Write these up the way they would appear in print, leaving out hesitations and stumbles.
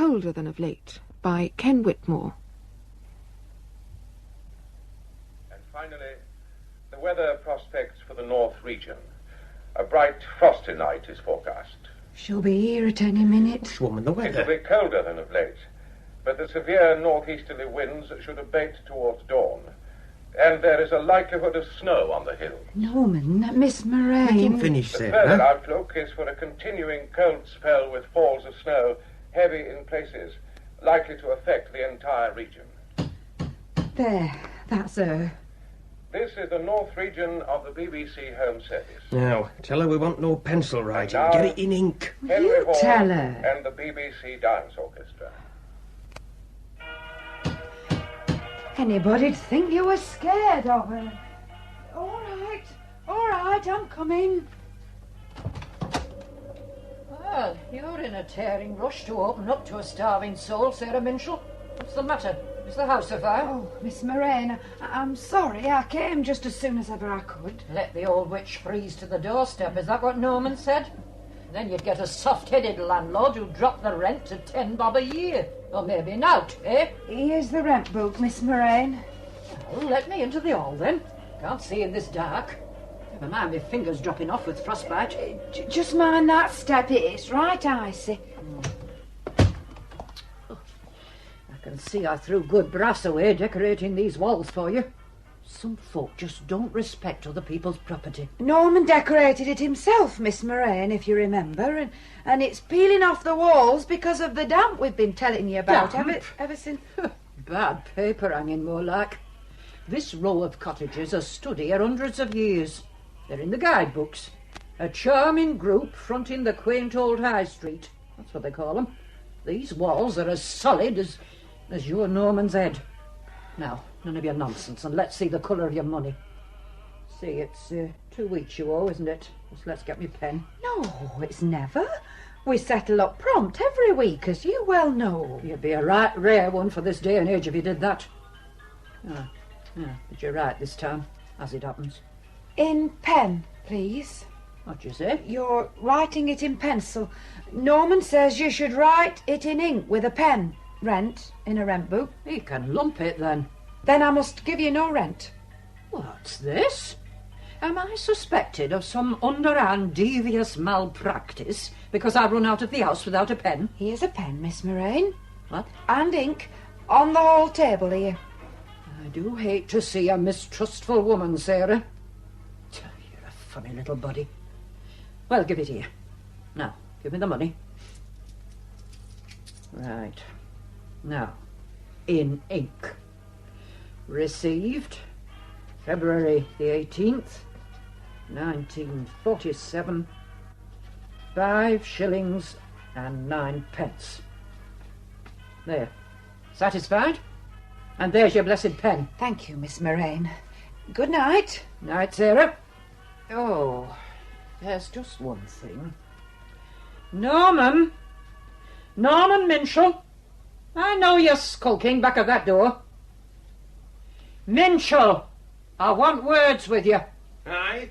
colder than of late, by Ken Whitmore. And finally, the weather prospects for the north region. A bright, frosty night is forecast. She'll be here at any minute. Woman, the It will weather. be colder than of late, but the severe northeasterly winds should abate towards dawn. And there is a likelihood of snow on the hill. Norman, Miss Let him Moraine. finish, The further Sarah. outlook is for a continuing cold spell with falls of snow, heavy in places, likely to affect the entire region. There, that's her. This is the north region of the BBC Home Service. Now, tell her we want no pencil writing. now- Get it in ink. Henry You Hall tell her. and the BBC Dance Orchestra. Anybody'd think you were scared of her. All right, I'm coming. Well, you're in a tearing rush to open up to a starving soul, Sarah Minshall. What's the matter? Is the house afire? Oh, Miss Moraine, I'm sorry. I came just as soon as ever I could. Let the old witch freeze to the doorstep, is that what Norman said? Then you'd get a soft-headed landlord who'd drop the rent to 10 bob a year. Or maybe not, eh? Here's the rent book, Miss Moraine. Well, let me into the hall, then. Can't see in this dark. Never mind my fingers dropping off with frostbite. Just mind that step. It's right icy. I can see I threw good brass away decorating these walls for you. Some folk just don't respect other people's property. Norman decorated it himself, Miss Moraine, if you remember, and it's peeling off the walls because of the damp we've been telling you about Damp? ever since. Bad paper hanging, more like. This row of cottages has stood here hundreds of years. They're in the guidebooks. A charming group fronting the quaint old High Street. That's what they call them. These walls are as solid as your Norman's head. Now, none of your nonsense, and let's see the colour of your money. See, it's 2 weeks you owe, isn't it? Just let's get me pen. No, it's never. We settle up prompt every week, as you well know. You'd be a right rare one for this day and age if you did that. But you're right this time, as it happens. In pen, please. What do you say? You're writing it in pencil. Norman says you should write it in ink with a pen. Rent, in a rent book. He can lump it, then. Then I must give you no rent. What's this? Am I suspected of some underhand devious malpractice because I run out of the house without a pen? Here's a pen, Miss Moraine. What? And ink on the hall table here. I do hate to see a mistrustful woman, Sarah. You're a funny little body. Well, give it here. Now, give me the money. Right. Now, in ink. Received February the 18th, 1947, 5 shillings and 9 pence. There. Satisfied? And there's your blessed pen. Thank you, Miss Moraine. Good night. Night, Sarah. Oh, there's just one thing. Norman Minshall. I know you're skulking back of that door. Minshall, I want words with you. Aye?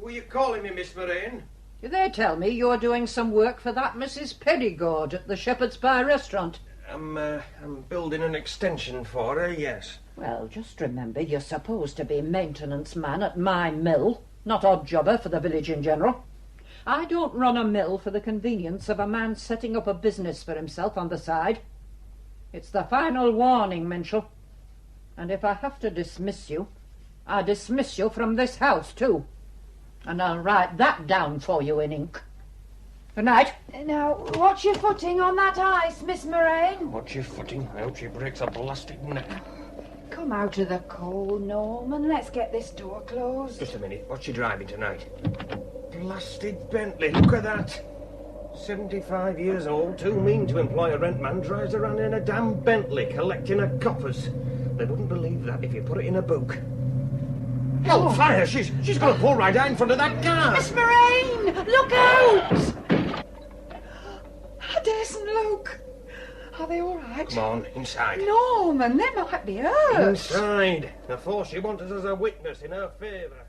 Were you calling me, Miss Moraine? Do they tell me you're doing some work for that Mrs. Perigord at the Shepherd's Pie restaurant? I'm building an extension for her, yes. Well, just remember you're supposed to be maintenance man at my mill, not odd jobber for the village in general. I don't run a mill for the convenience of a man setting up a business for himself on the side. It's the final warning, Minshall. And if I have to dismiss you, I dismiss you from this house, too. And I'll write that down for you in ink. Good night. Now, watch your footing on that ice, Miss Moraine. Watch your footing. I hope she breaks a blasted neck. Come out of the cold, Norman. Let's get this door closed. Just a minute. What's she driving tonight? Blasted Bentley. Look at that. 75 years old, too mean to employ a rent man, drives around in a damn Bentley collecting her coppers. They wouldn't believe that if you put it in a book. Hellfire! She's going to pull right out in front of that car! Miss Moraine! Look out! I daresn't look. Are they all right? Come on, inside. Norman, they might be hurt. Inside. The force she wants us as a witness in her favour.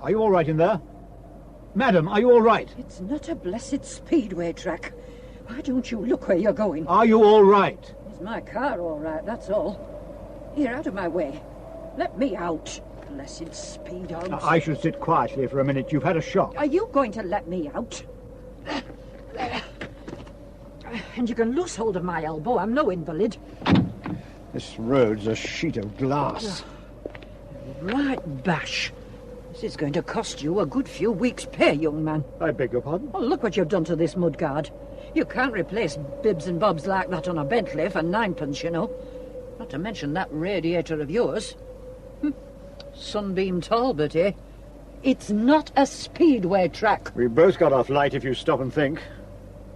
Are you all right in there? Madam, are you all right? It's not a blessed speedway track. Why don't you look where you're going? Are you all right? Is my car all right, that's all. Here, out of my way. Let me out. Blessed speed hogs. Now, I should sit quietly for a minute. You've had a shock. Are you going to let me out? And you can loose hold of my elbow. I'm no invalid. This road's a sheet of glass. Right bash. This is going to cost you a good few weeks' pay, young man. I beg your pardon? Oh, look what you've done to this mudguard. You can't replace bibs and bobs like that on a Bentley for 9pence, you know. Not to mention that radiator of yours. Sunbeam Talbot, eh? It's not a speedway track. We've both got off light if you stop and think.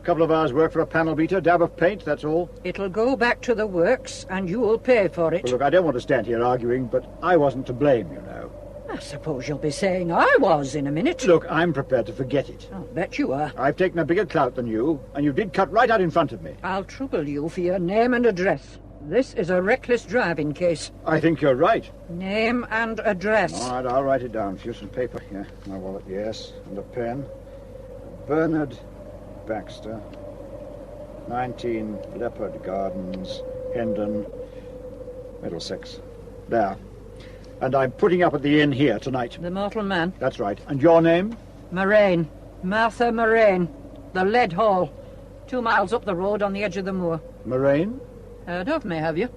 A couple of hours' work for a panel beater, dab of paint, that's all. It'll go back to the works, and you'll pay for it. Well, look, I don't want to stand here arguing, but I wasn't to blame, you know. I suppose you'll be saying I was in a minute. Look, I'm prepared to forget it. I'll bet you are. I've taken a bigger clout than you, and you did cut right out in front of me. I'll trouble you for your name and address. This is a reckless driving case. I think you're right. Name and address. All right, I'll write it down. Few some paper here. My wallet, yes, and a pen. Bernard Baxter, 19 Leopard Gardens, Hendon, Middlesex. There. And I'm putting up at the inn here tonight. The mortal man? That's right. And your name? Moraine. Martha Moraine. The Lead Hall. 2 miles up the road on the edge of the moor. Moraine? Heard of me, have you?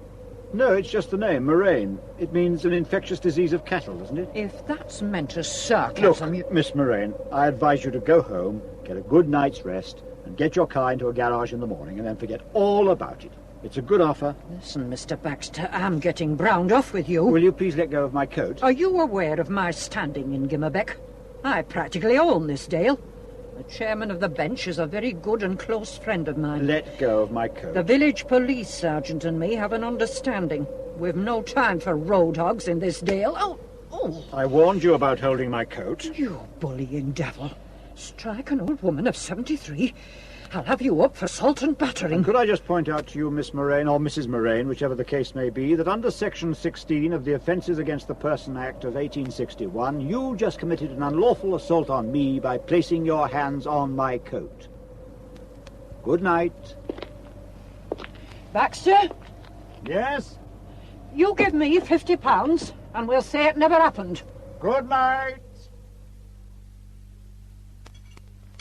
No, it's just the name, Moraine. It means an infectious disease of cattle, doesn't it? If that's meant as sarcasm... Look, Miss Moraine, I advise you to go home, get a good night's rest, and get your car into a garage in the morning, and then forget all about it. It's a good offer. Listen, Mr. Baxter, I'm getting browned off with you. Will you please let go of my coat? Are you aware of my standing in Gimmerbeck? I practically own this dale. The chairman of the bench is a very good and close friend of mine. Let go of my coat. The village police sergeant and me have an understanding. We've no time for road hogs in this dale. Oh! I warned you about holding my coat. You bullying devil. Strike an old woman of 73. I'll have you up for assault and battering. And could I just point out to you, Miss Moraine, or Mrs. Moraine, whichever the case may be, that under Section 16 of the Offences Against the Person Act of 1861, you just committed an unlawful assault on me by placing your hands on my coat. Good night. Baxter? Yes? You give me £50 and we'll say it never happened. Good night.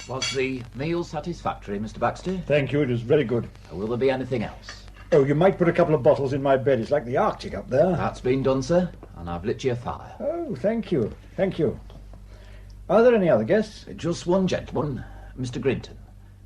Was the meal satisfactory, Mr. Baxter? Thank you, it was very good. Will there be anything else? Oh, you might put a couple of bottles in my bed. It's like the Arctic up there. That's been done, sir, and I've lit you a fire. Oh, thank you. Thank you. Are there any other guests? Just one gentleman, Mr. Grinton.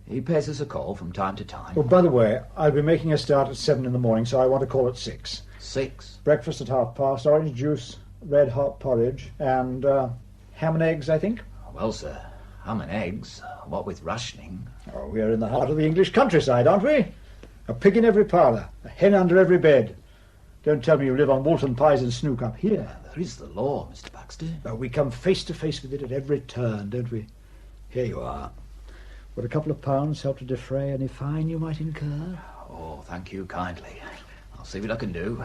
He pays us a call from time to time. Oh, by the way, I'll be making a start at 7 in the morning, so I want to call at 6. 6? Breakfast at past, orange juice, red hot porridge, and ham and eggs, I think. Well, sir, ham and eggs, what with rationing. Oh, we're in the heart of the English countryside, aren't we? A pig in every parlour, a hen under every bed. Don't tell me you live on Woolton pies and snook up here. There is the law, Mr. Baxter. Oh, we come face to face with it at every turn, don't we? Here you are. Would a couple of pounds help to defray any fine you might incur? Oh, thank you kindly. I'll see what I can do.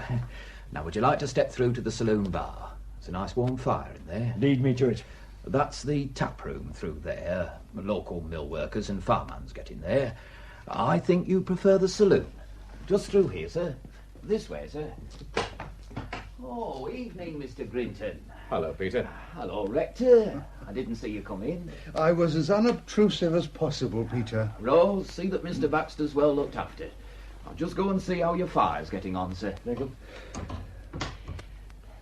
Now, would you like to step through to the saloon bar? There's a nice warm fire in there. Lead me to it. That's the tap room through there. Local mill workers and farmhands get in there. I think you prefer the saloon. Just through here, sir. This way, sir. Oh, evening, Mr. Grinton. Hello, Peter. Hello, Rector. I didn't see you come in. I was as unobtrusive as possible, Peter. Rose, see that Mr. Baxter's well looked after. I'll just go and see how your fire's getting on, sir.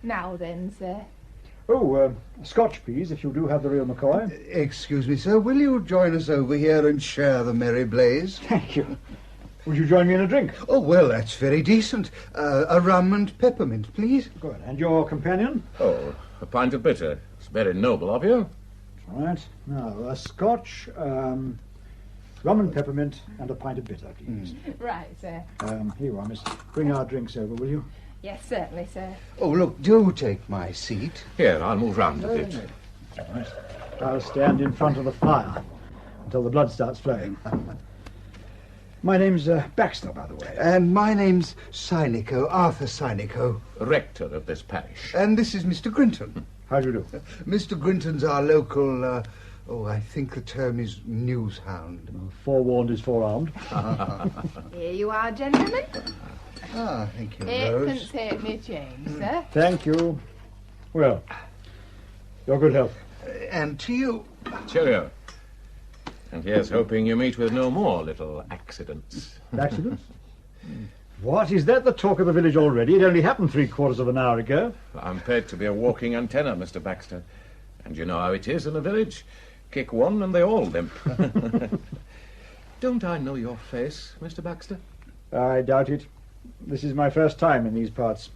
Now then, sir. Oh, Scotch, please, if you do have the real McCoy. Excuse me, sir. Will you join us over here and share the merry blaze? Thank you. Would you join me in a drink? Oh, well, that's very decent. A rum and peppermint, please. Good. And your companion? Oh, a pint of bitter. It's very noble of you. All right. Now, a Scotch, rum and peppermint, and a pint of bitter, please. Right, sir. Here you are, miss. Bring our drinks over, will you? Yes, certainly, sir. Oh, look, do take my seat. Here, I'll move round a bit. All right. I'll stand in front of the fire until the blood starts flowing. My name's Baxter, by the way. And my name's Synico, Arthur Synico. Rector of this parish. And this is Mr. Grinton. How do you do? Mr. Grinton's our local, I think the term is news hound. Forewarned is forearmed. Here you are, gentlemen. Thank you, Rose. Eightpence halfpenny change, sir. Thank you. Well, your good health. And to you. Cheerio. And here's hoping you meet with no more little accidents. Accidents? What, is that the talk of the village already? It only happened 3/4 of an hour ago. I'm paid to be a walking antenna, Mr. Baxter. And you know how it is in a village. Kick one and they all limp. Don't I know your face, Mr. Baxter? I doubt it. This is my first time in these parts.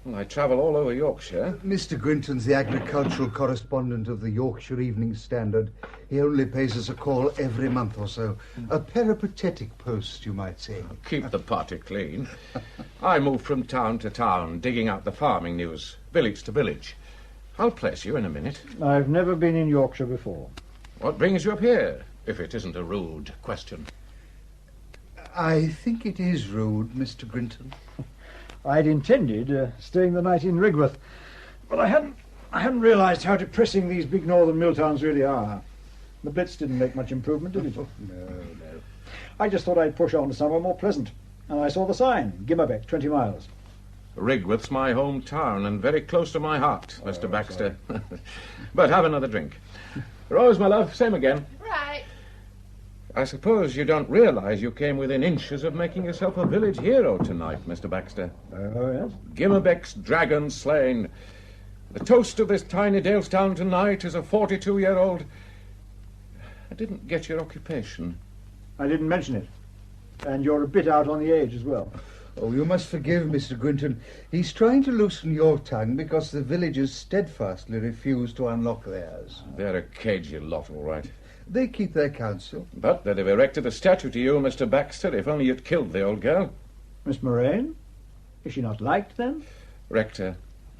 Well, I travel all over Yorkshire. Mr. Grinton's the agricultural correspondent of the Yorkshire Evening Standard. He only pays us a call every month or so. A peripatetic post, you might say. Keep the party clean. I move from town to town, digging out the farming news, village to village. I'll place you in a minute. I've never been in Yorkshire before. What brings you up here, if it isn't a rude question? I think it is rude, Mr. Grinton. I'd intended staying the night in Rigworth, but I hadn't realised how depressing these big northern mill towns really are. The Blitz didn't make much improvement, did it? No. I just thought I'd push on to somewhere more pleasant, and I saw the sign, Gimmerbeck, 20 miles. Rigworth's my hometown and very close to my heart, Mr. Baxter. But have another drink. Rose, my love, same again. Right. I suppose you don't realise you came within inches of making yourself a village hero tonight, Mr. Baxter. Oh, yes? Gimmerbeck's dragon slain. The toast of this tiny Dalestown tonight is a 42-year-old... I didn't get your occupation. I didn't mention it. And you're a bit out on the age as well. Oh, you must forgive Mr. Grinton. He's trying to loosen your tongue because the villagers steadfastly refuse to unlock theirs. They're a cagey lot, all right. They keep their counsel. But they'd have erected a statue to you, Mr. Baxter, if only you'd killed the old girl. Miss Moraine? Is she not liked, then? Rector,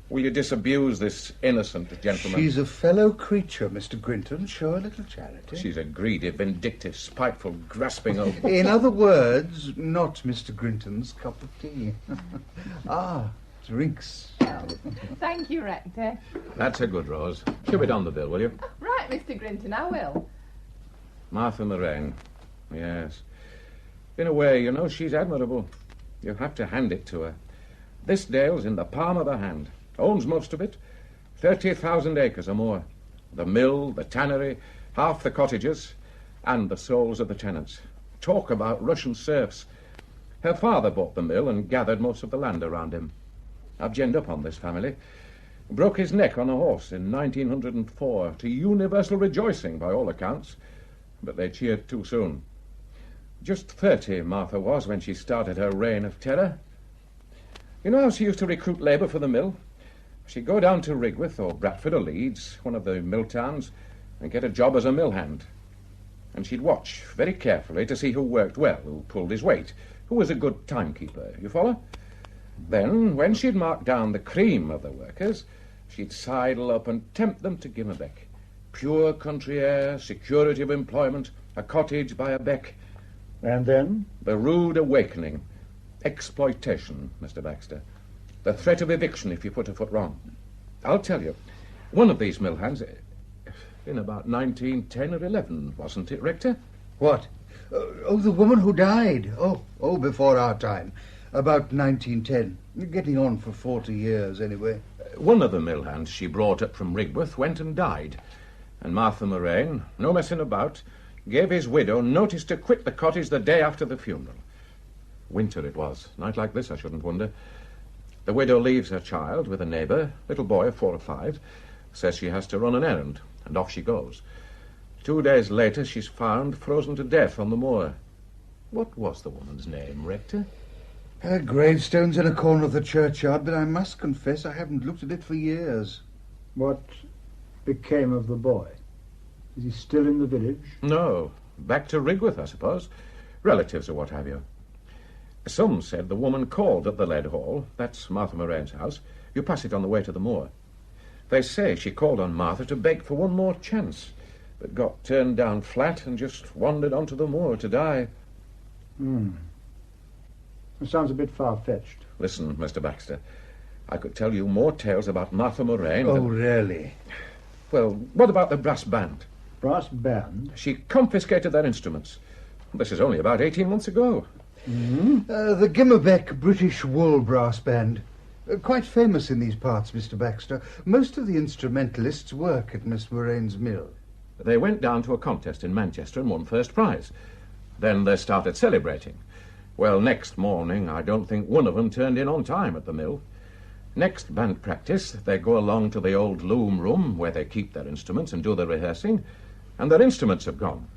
will you disabuse this innocent gentleman? She's a fellow creature, Mr. Grinton. Show a little charity. She's a greedy, vindictive, spiteful, grasping old... In other words, not Mr. Grinton's cup of tea. Drinks. Thank you, Rector. That's a good Rose. Shove it on the bill, will you? Right, Mr. Grinton, I will. Martha Moraine. Yes. In a way, you know, she's admirable. You have to hand it to her. This Dale's in the palm of her hand. Owns most of it. 30,000 acres or more. The mill, the tannery, half the cottages, and the souls of the tenants. Talk about Russian serfs. Her father bought the mill and gathered most of the land around him. I've ginned up on this family. Broke his neck on a horse in 1904, to universal rejoicing by all accounts. But they cheered too soon. Just 30, Martha was, when she started her reign of terror. You know how she used to recruit labour for the mill? She'd go down to Rigworth or Bradford or Leeds, one of the mill towns, and get a job as a mill hand. And she'd watch very carefully to see who worked well, who pulled his weight, who was a good timekeeper. You follow? Then, when she'd marked down the cream of the workers, she'd sidle up and tempt them to Gimmerbeck. Pure country air, security of employment, a cottage by a beck. And then? The rude awakening. Exploitation, Mr. Baxter. The threat of eviction if you put a foot wrong. I'll tell you, one of these mill hands, in about 1910 or 11, wasn't it, Rector? What? The woman who died. Oh, before our time. About 1910. Getting on for 40 years, anyway. One of the mill hands she brought up from Rigworth went and died. And Martha Moraine, no messing about, gave his widow notice to quit the cottage the day after the funeral. Winter it was. Night like this, I shouldn't wonder. The widow leaves her child with a neighbour, little boy of 4 or 5, says she has to run an errand, and off she goes. 2 days later, she's found frozen to death on the moor. What was the woman's name, Rector? Her gravestone's in a corner of the churchyard, but I must confess I haven't looked at it for years. What became of the boy? Is he still in the village? No. Back to Rigworth, I suppose. Relatives or what have you. Some said the woman called at the Lead Hall. That's Martha Moraine's house. You pass it on the way to the moor. They say she called on Martha to beg for one more chance, but got turned down flat and just wandered onto the moor to die. It sounds a bit far-fetched. Listen, Mr. Baxter. I could tell you more tales about Martha Moraine. Oh, really? Well, what about the brass band? Brass band? She confiscated their instruments. This is only about 18 months ago. The Gimmerbeck British Wool Brass Band. Quite famous in these parts, Mr. Baxter. Most of the instrumentalists work at Miss Moraine's mill. They went down to a contest in Manchester and won first prize. Then they started celebrating. Well, next morning, I don't think one of them turned in on time at the mill. Next band practice, they go along to the old loom room where they keep their instruments and do the rehearsing, and their instruments have gone.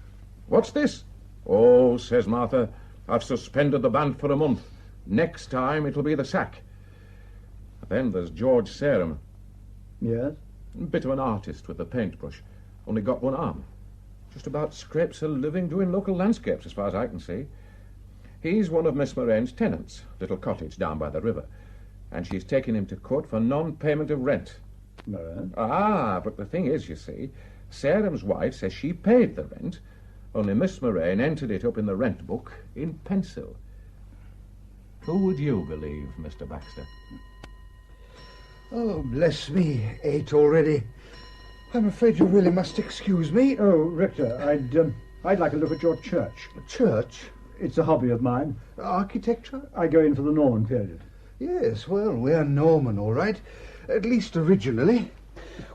What's this? Oh, says Martha, I've suspended the band for a month. Next time it'll be the sack. Then there's George Sarum. Yes? A bit of an artist with a paintbrush. Only got one arm. Just about scrapes a living doing local landscapes, as far as I can see. He's one of Miss Moraine's tenants, little cottage down by the river. And she's taken him to court for non-payment of rent. Right. But the thing is, you see, Sarum's wife says she paid the rent, only Miss Moraine entered it up in the rent book in pencil. Who would you believe, Mr. Baxter? Oh, bless me, 8 already. I'm afraid you really must excuse me. Oh, Rector, I'd like a look at your church. Church? It's a hobby of mine. Architecture? I go in for the Norman period. Yes, well, we're Norman, all right. At least originally.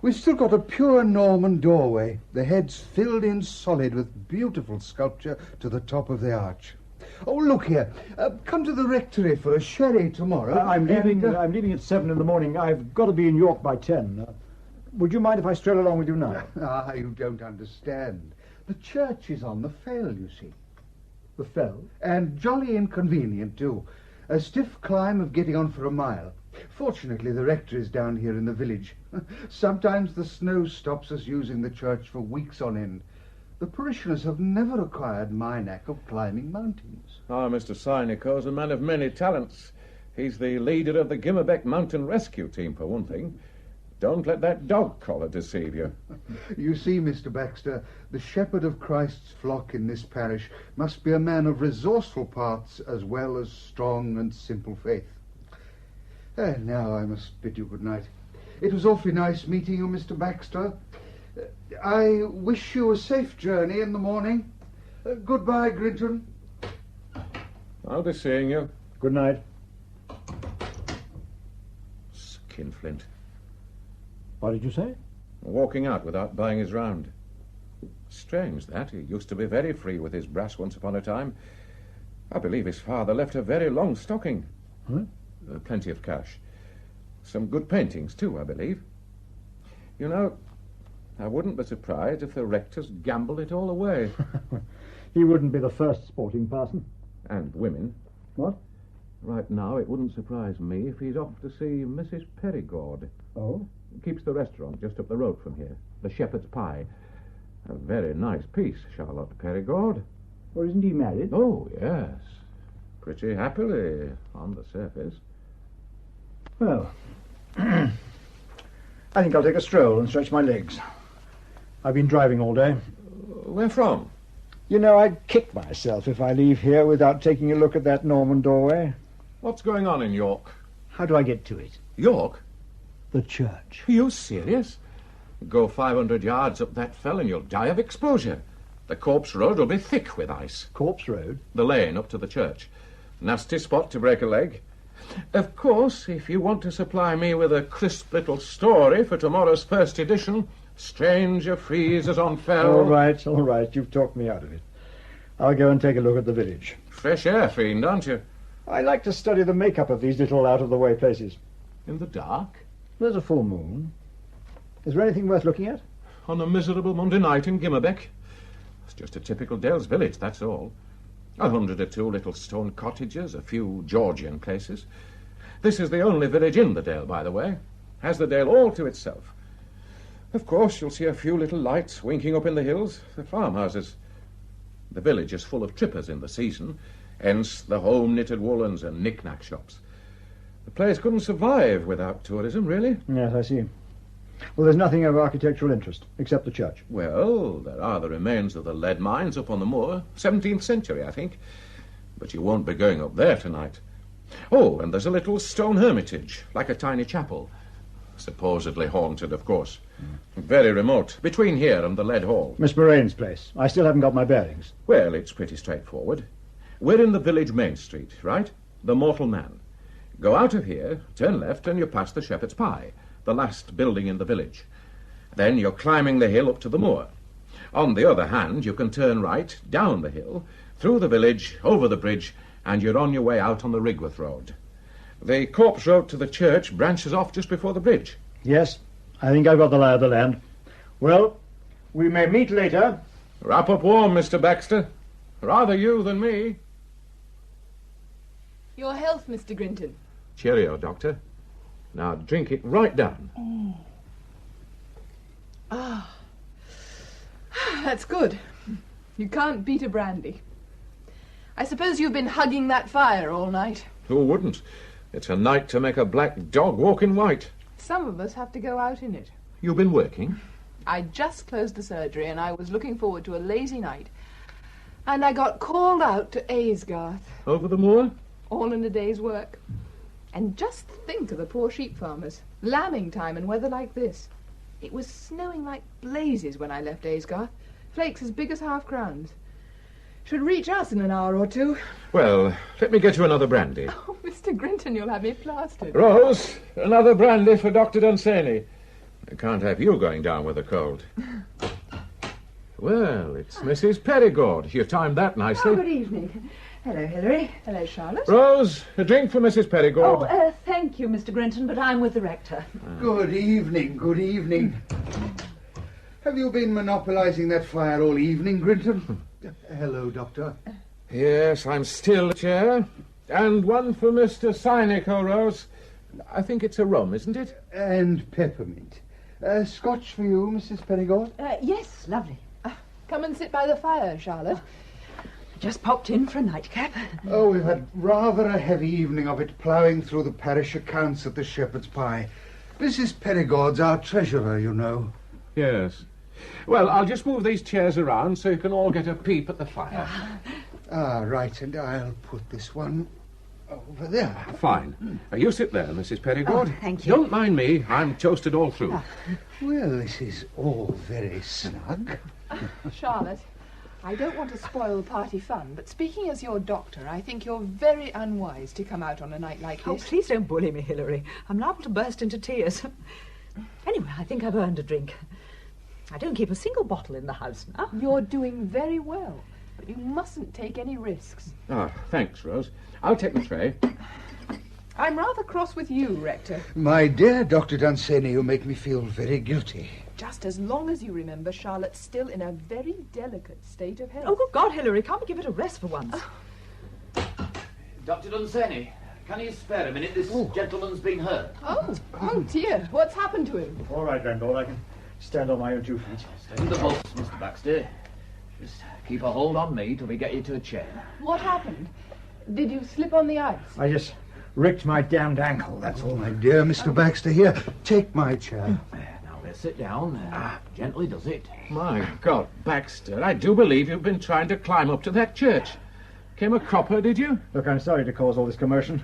We've still got a pure Norman doorway, the heads filled in solid with beautiful sculpture to the top of the arch. Oh, look here. Come to the rectory for a sherry tomorrow. I'm leaving at 7 in the morning. I've got to be in York by 10. Would you mind if I stroll along with you now? You don't understand. The church is on the fell, you see. The fell? And jolly inconvenient, too. A stiff climb of getting on for a mile. Fortunately, the rector is down here in the village. Sometimes the snow stops us using the church for weeks on end. The parishioners have never acquired my knack of climbing mountains. Mr. Synico's a man of many talents. He's the leader of the Gimmerbeck Mountain Rescue Team, for one thing. Don't let that dog collar deceive you. You see, Mr. Baxter, the shepherd of Christ's flock in this parish must be a man of resourceful parts as well as strong and simple faith. Now I must bid you good night. It was awfully nice meeting you, Mr. Baxter. I wish you a safe journey in the morning. Goodbye, Grinton. I'll be seeing you. Good night. Skinflint. What did you say? Walking out without buying his round. Strange, that. He used to be very free with his brass once upon a time. I believe his father left a very long stocking. Huh? Plenty of cash. Some good paintings, too, I believe. You know, I wouldn't be surprised if the rector's gambled it all away. He wouldn't be the first sporting parson. And women. What? Right now, it wouldn't surprise me if he's off to see Mrs. Perigord. Oh? Keeps the restaurant just up the road from here. The Shepherd's Pie. A very nice piece, Charlotte Perigord. Well, isn't he married? Oh, yes. Pretty happily, on the surface. Well, I think I'll take a stroll and stretch my legs. I've been driving all day. Where from? You know, I'd kick myself if I leave here without taking a look at that Norman doorway. What's going on in York? How do I get to it? York? The church. Are you serious? Go 500 yards up that fell and you'll die of exposure. The Corpse Road will be thick with ice. Corpse Road? The lane up to the church. Nasty spot to break a leg. Of course, if you want to supply me with a crisp little story for tomorrow's first edition, Stranger Freezes on Fell... All right, you've talked me out of it. I'll go and take a look at the village. Fresh air fiend, aren't you? I like to study the makeup of these little out-of-the-way places. In the dark? There's a full moon. Is there anything worth looking at? On a miserable Monday night in Gimmerbeck. It's just a typical Dale's village, that's all. 100 or 2 little stone cottages, a few Georgian places. This is the only village in the Dale, by the way. Has the Dale all to itself. Of course, you'll see a few little lights winking up in the hills, the farmhouses. The village is full of trippers in the season, hence the home-knitted woolens and knick-knack shops. The place couldn't survive without tourism, really. Yes, I see. Well, there's nothing of architectural interest, except the church. Well, there are the remains of the lead mines up on the moor. 17th century, I think. But you won't be going up there tonight. Oh, and there's a little stone hermitage, like a tiny chapel. Supposedly haunted, of course. Very remote, between here and the Lead Hall. Miss Morane's place. I still haven't got my bearings. Well, it's pretty straightforward. We're in the village main street, right? The Mortal Man. Go out of here, turn left, and you pass the Shepherd's Pie, the last building in the village. Then you're climbing the hill up to the moor. On the other hand, you can turn right, down the hill, through the village, over the bridge, and you're on your way out on the Rigworth Road. The Corpse Road to the church branches off just before the bridge. Yes, I think I've got the lie of the land. Well, we may meet later. Wrap up warm, Mr. Baxter. Rather you than me. Your health, Mr. Grinton. Cheerio, Doctor. Now drink it right down. Ah, that's good. You can't beat a brandy. I suppose you've been hugging that fire all night. Who wouldn't? It's a night to make a black dog walk in white. Some of us have to go out in it. You've been working? I just closed the surgery and I was looking forward to a lazy night. And I got called out to Aysgarth. Over the moor? All in a day's work. And just think of the poor sheep farmers. Lambing time and weather like this. It was snowing like blazes when I left Aysgarth. Flakes as big as half-crowns. Should reach us in an hour or two. Well, let me get you another brandy. Oh, Mr. Grinton, you'll have me plastered. Rose, another brandy for Dr. Dunsany. I can't have you going down with a cold. Well, it's Mrs. Perigord. You timed that nicely. Oh, good evening. Hello, Hilary. Hello, Charlotte. Rose, a drink for Mrs. Perigord. Oh, thank you, Mr. Grinton, but I'm with the rector. Good evening, good evening. Have you been monopolising that fire all evening, Grinton? Hello, Doctor. Yes, I'm still chair. And one for Mr. Synico, Rose. I think it's a rum, isn't it? And peppermint. Scotch for you, Mrs. Perigord? Yes, lovely. Come and sit by the fire, Charlotte. Just popped in for a nightcap. Oh, we've had rather a heavy evening of it, ploughing through the parish accounts at the Shepherd's Pie. Mrs. Perigord's our treasurer, you know. Yes. Well, I'll just move these chairs around so you can all get a peep at the fire. Right, and I'll put this one over there. Fine. You sit there, Mrs. Perigord. Thank you. Don't mind me. I'm toasted all through. Well, this is all very snug. Charlotte, I don't want to spoil the party fun, but speaking as your doctor, I think you're very unwise to come out on a night like Oh, this. please don't bully me, Hilary. I'm liable to burst into tears. Anyway, I think I've earned a drink. I don't keep a single bottle in the house now. You're doing very well, but you mustn't take any risks. Thanks, Rose. I'll take the tray. I'm rather cross with you, Rector. My dear Dr. Dunsany, you make me feel very guilty. Just as long as you remember Charlotte's still in a very delicate state of health. Oh, good God, Hilary, can't we give it a rest for once? Dr. Dunsany, can you spare a minute? This gentleman's been hurt. Oh dear, what's happened to him? All right, Randall, I can stand on my own 2 feet. Stay in the bus, Mr. Baxter. Just keep a hold on me till we get you to a chair. What happened? Did you slip on the ice? I just ricked my damned ankle, that's all. My dear Mr. Baxter, here, take my chair. Now let's sit down. Gently does it. My God, Baxter, I do believe you've been trying to climb up to that church. Came a cropper, did you? Look, I'm sorry to cause all this commotion.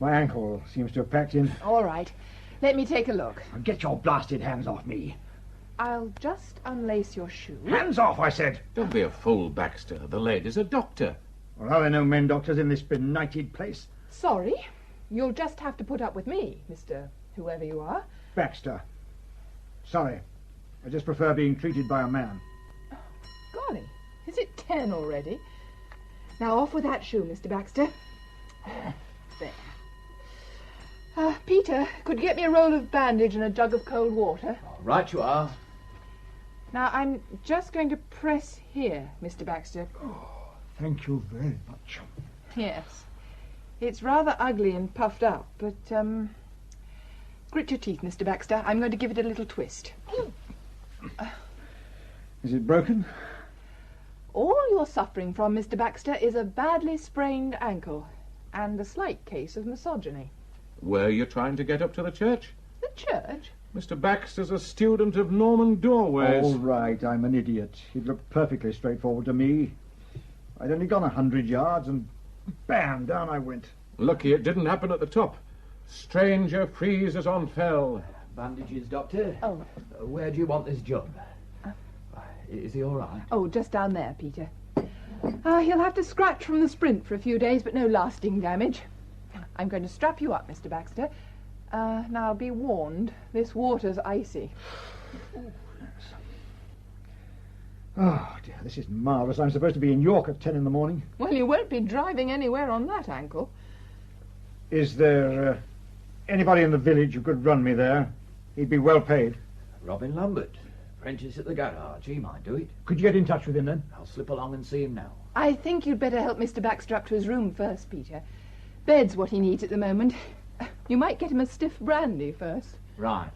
My ankle seems to have packed in. All right, let me take a look. Now get your blasted hands off me. I'll just unlace your shoe. Hands off, I said. Don't be a fool, Baxter. The lady's a doctor. Well, are there no men doctors in this benighted place? Sorry, you'll just have to put up with me, Mr. whoever you are. Baxter. Sorry. I just prefer being treated by a man. Golly, is it 10 already? Now off with that shoe, Mr. Baxter. There. Peter, could you get me a roll of bandage and a jug of cold water? Right you are. Now, I'm just going to press here, Mr. Baxter. Thank you very much. Yes. It's rather ugly and puffed up, but, grit your teeth, Mr. Baxter. I'm going to give it a little twist. Is it broken? All you're suffering from, Mr. Baxter, is a badly sprained ankle and a slight case of misogyny. Were you trying to get up to the church? The church? Mr. Baxter's a student of Norman doorways. All right, I'm an idiot. It looked perfectly straightforward to me. I'd only gone 100 yards and bam, down I went. Lucky it didn't happen at the top. Stranger freezes on fell. Bandages, Doctor? Oh. Where do you want this job? Is he all right? Oh, just down there, Peter. He'll have to scratch from the sprint for a few days, but no lasting damage. I'm going to strap you up, Mr. Baxter. Now, be warned, this water's icy. Oh, dear, this is marvellous. I'm supposed to be in York at 10 in the morning. Well, you won't be driving anywhere on that ankle. Is there anybody in the village who could run me there? He'd be well paid. Robin Lambert, apprentice at the garage. He might do it. Could you get in touch with him, then? I'll slip along and see him now. I think you'd better help Mr. Baxter up to his room first, Peter. Bed's what he needs at the moment. You might get him a stiff brandy first. Right.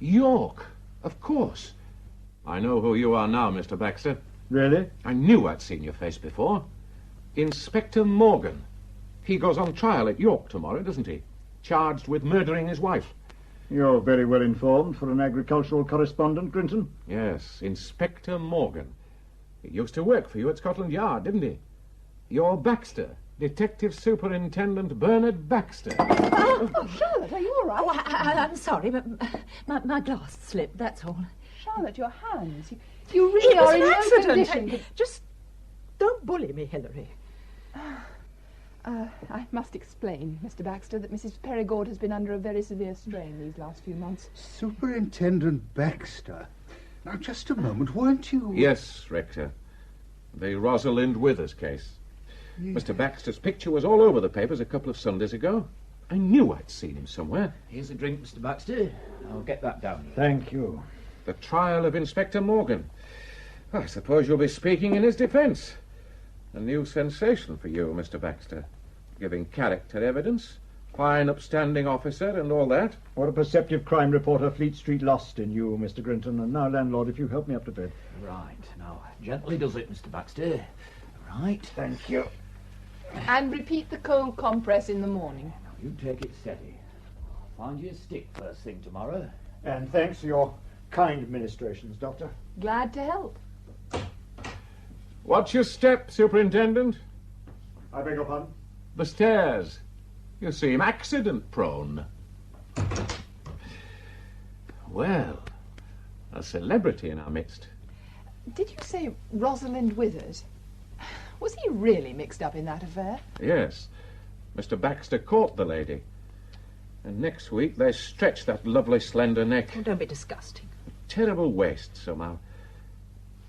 York, of course. I know who you are now, Mr. Baxter. Really? I knew I'd seen your face before. Inspector Morgan. He goes on trial at York tomorrow, doesn't he? Charged with murdering his wife. You're very well informed for an agricultural correspondent, Grinton. Yes, Inspector Morgan. He used to work for you at Scotland Yard, didn't he? You're Baxter, Detective Superintendent Bernard Baxter. Oh, Charlotte, are you all right? Oh, I'm sorry, but my glass slipped, that's all. Charlotte, your hands. You really are in no condition. Just don't bully me, Hilary. I must explain, Mr. Baxter, that Mrs. Perigord has been under a very severe strain these last few months. Superintendent Baxter? Now, just a moment, weren't you... Yes, Rector. The Rosalind Withers case. Yes. Mr. Baxter's picture was all over the papers a couple of Sundays ago. I knew I'd seen him somewhere. Here's a drink, Mr. Baxter. I'll get that down here. Thank you. The trial of Inspector Morgan. I suppose you'll be speaking in his defence. A new sensation for you, Mr. Baxter. Giving character evidence, fine upstanding officer and all that. What a perceptive crime reporter Fleet Street lost in you, Mr. Grinton. And now, landlord, if you help me up to bed. Right. Now, gently does it, Mr. Baxter. Right. Thank you. And repeat the cold compress in the morning. Now, you take it steady. I'll find you a stick first thing tomorrow. And thanks for your kind ministrations, Doctor. Glad to help. Watch your step, Superintendent. I beg your pardon? The stairs. You seem accident-prone. Well, a celebrity in our midst. Did you say Rosalind Withers? Was he really mixed up in that affair? Yes. Mr. Baxter caught the lady. And next week they stretch that lovely slender neck. Oh, don't be disgusting. Terrible waist, somehow.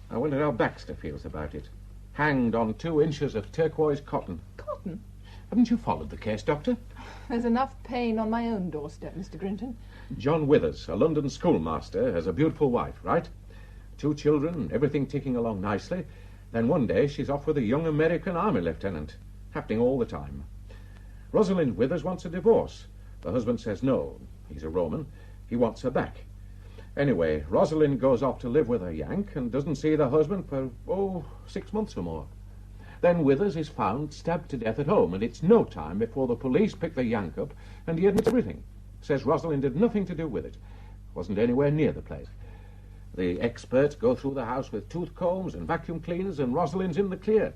I wonder how Baxter feels about it. Hanged on 2 inches of turquoise cotton. Cotton? Haven't you followed the case, Doctor? There's enough pain on my own doorstep, Mr. Grinton. John Withers, a London schoolmaster, has a beautiful wife, right? 2 children, everything ticking along nicely. Then one day she's off with a young American army lieutenant. Happening all the time. Rosalind Withers wants a divorce. The husband says no. He's a Roman. He wants her back. Anyway, Rosalind goes off to live with her Yank and doesn't see the husband for, 6 months or more. Then Withers is found stabbed to death at home, and it's no time before the police pick the Yank up, and he admits everything. Says Rosalind had nothing to do with it. Wasn't anywhere near the place. The experts go through the house with tooth combs and vacuum cleaners, and Rosalind's in the clear.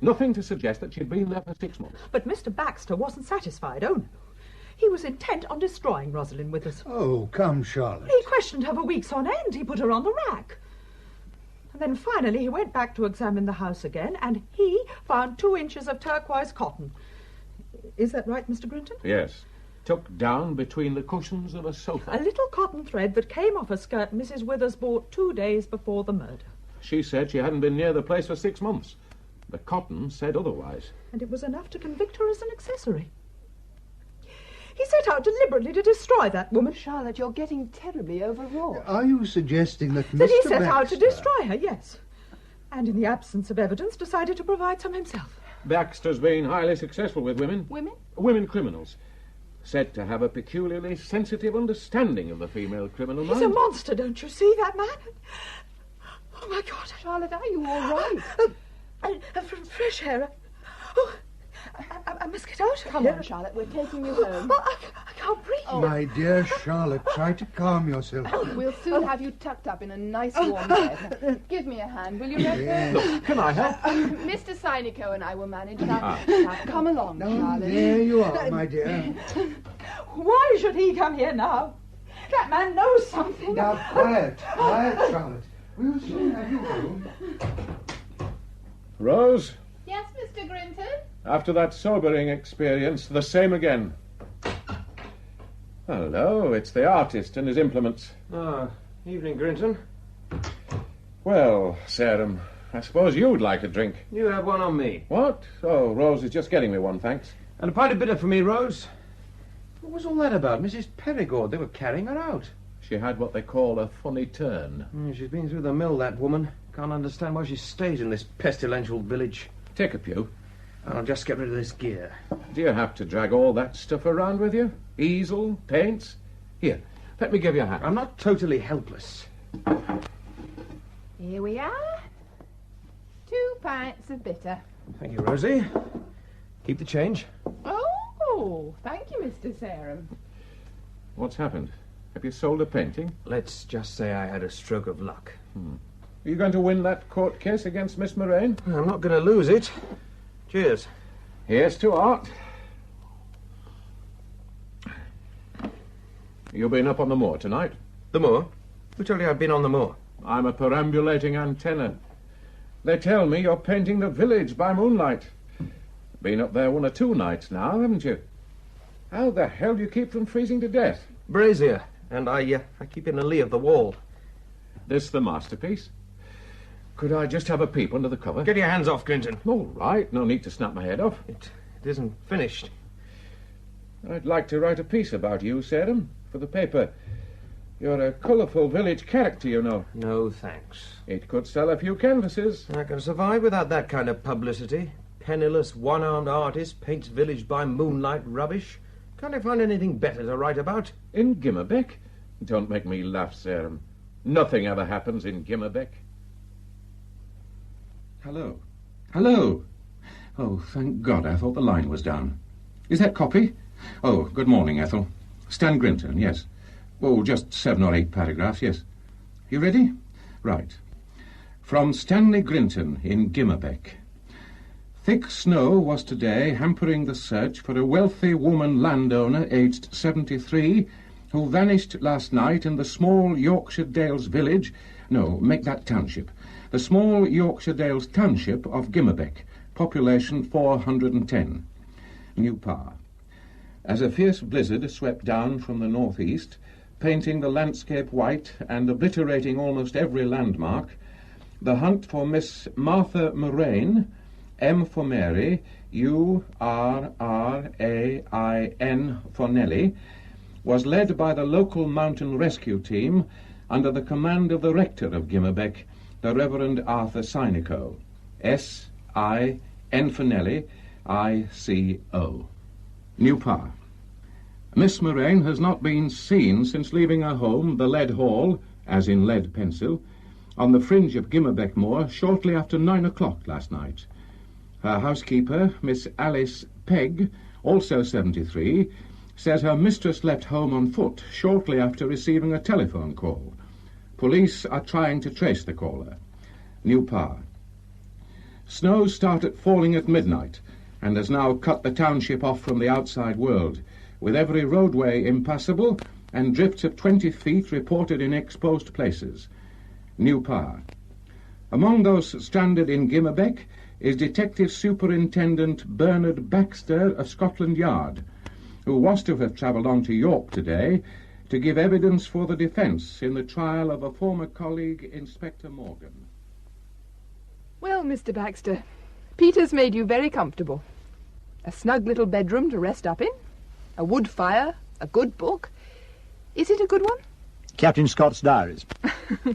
Nothing to suggest that she'd been there for 6 months. But Mr. Baxter wasn't satisfied, oh no. He was intent on destroying Rosalind Withers. Oh, come, Charlotte. He questioned her for weeks on end. He put her on the rack. And then finally he went back to examine the house again, and he found 2 inches of turquoise cotton. Is that right, Mr. Grinton? Yes. Tucked down between the cushions of a sofa. A little cotton thread that came off a skirt Mrs. Withers bought 2 days before the murder. She said she hadn't been near the place for 6 months. The cotton said otherwise. And it was enough to convict her as an accessory. He set out deliberately to destroy that woman. Charlotte, you're getting terribly overwrought. Are you suggesting that That he Mr. set out to Baxter- destroy her, yes. And in the absence of evidence, decided to provide some himself. Baxter's been highly successful with women. Women? Women criminals. Said to have a peculiarly sensitive understanding of the female criminal mind. He's a monster, don't you see, that man? Oh, my God. Charlotte, are you all right? Fresh air. Oh, I must get out of Come here. on, Charlotte, we're taking you home. Oh, I can't breathe. Oh. My dear Charlotte, try to calm yourself. We'll soon have you tucked up in a nice warm bed. Give me a hand, will you, Redford? Yes. Can I help? Mr. Sineco and I will manage. Now, come along, Oh, Charlotte. there you are, my dear. Why should he come here now? That man knows something. Now, quiet, Charlotte. We'll soon have you home. Rose, Yes, Mr. Grinton? after that sobering experience, the same again. Hello, it's the artist and his implements. Ah, evening, Grinton. Well, Sarum, I suppose you'd like a drink. You have one on me. What? Oh, Rose is just getting me one, thanks. And a pint of bitter for me, Rose. What was all that about? Mrs. Perigord, they were carrying her out. She had what they call a funny turn. She's been through the mill, that woman. Can't understand why she stays in this pestilential village. Take a pew. I'll just get rid of this gear. Do you have to drag all that stuff around with you? Easel, paints? Here, let me give you a hand. I'm not totally helpless. Here we are. 2 pints of bitter. Thank you, Rosie. Keep the change. Oh, thank you, Mr. Sarum. What's happened? Have you sold a painting? Let's just say I had a stroke of luck. Are you going to win that court case against Miss Moraine? I'm not going to lose it. Cheers. Here's to art. You been up on the moor tonight? The moor? Who told you I've been on the moor? I'm a perambulating antenna. They tell me you're painting the village by moonlight. Been up there 1 or 2 nights now, haven't you? How the hell do you keep from freezing to death? Brazier. And I keep in the lee of the wall. This the masterpiece? Could I just have a peep under the cover? Get your hands off, Grinton. All right, no need to snap my head off. It isn't finished. I'd like to write a piece about you, Sarum, for the paper. You're a colourful village character, you know. No, thanks. It could sell a few canvases. I can survive without that kind of publicity. Penniless, one-armed artist paints village by moonlight rubbish. Can't I find anything better to write about? In Gimmerbeck? Don't make me laugh, Sarum. Nothing ever happens in Gimmerbeck. Hello. Hello. Oh, thank God, I thought the line was down. Is that copy? Oh, good morning, Ethel. Stan Grinton, yes. Oh, just 7 or 8 paragraphs, yes. You ready? Right. From Stanley Grinton in Gimmerbeck. Thick snow was today hampering the search for a wealthy woman landowner aged 73 who vanished last night in the small Yorkshire Dales village, no, make that township, the small Yorkshire Dales township of Gimmerbeck, population 410. New Par. As a fierce blizzard swept down from the northeast, painting the landscape white and obliterating almost every landmark, the hunt for Miss Martha Moraine, M for Mary, U-R-R-A-I-N for Nellie, was led by the local mountain rescue team under the command of the rector of Gimmerbeck, the Reverend Arthur Sineco, S-I-N for Nellie, I-C-O. New Par. Miss Moraine has not been seen since leaving her home, the Lead Hall, as in lead pencil, on the fringe of Gimmerbeck Moor shortly after 9 o'clock last night. Her housekeeper, Miss Alice Pegg, also 73, says her mistress left home on foot shortly after receiving a telephone call. Police are trying to trace the caller. New Par. Snow started falling at midnight and has now cut the township off from the outside world, with every roadway impassable and drifts of 20 feet reported in exposed places. New Par. Among those stranded in Gimmerbeck is Detective Superintendent Bernard Baxter of Scotland Yard, who was to have travelled on to York today to give evidence for the defence in the trial of a former colleague, Inspector Morgan. Well, Mr. Baxter, Peter's made you very comfortable. A snug little bedroom to rest up in, a wood fire, a good book. Is it a good one? Captain Scott's diaries.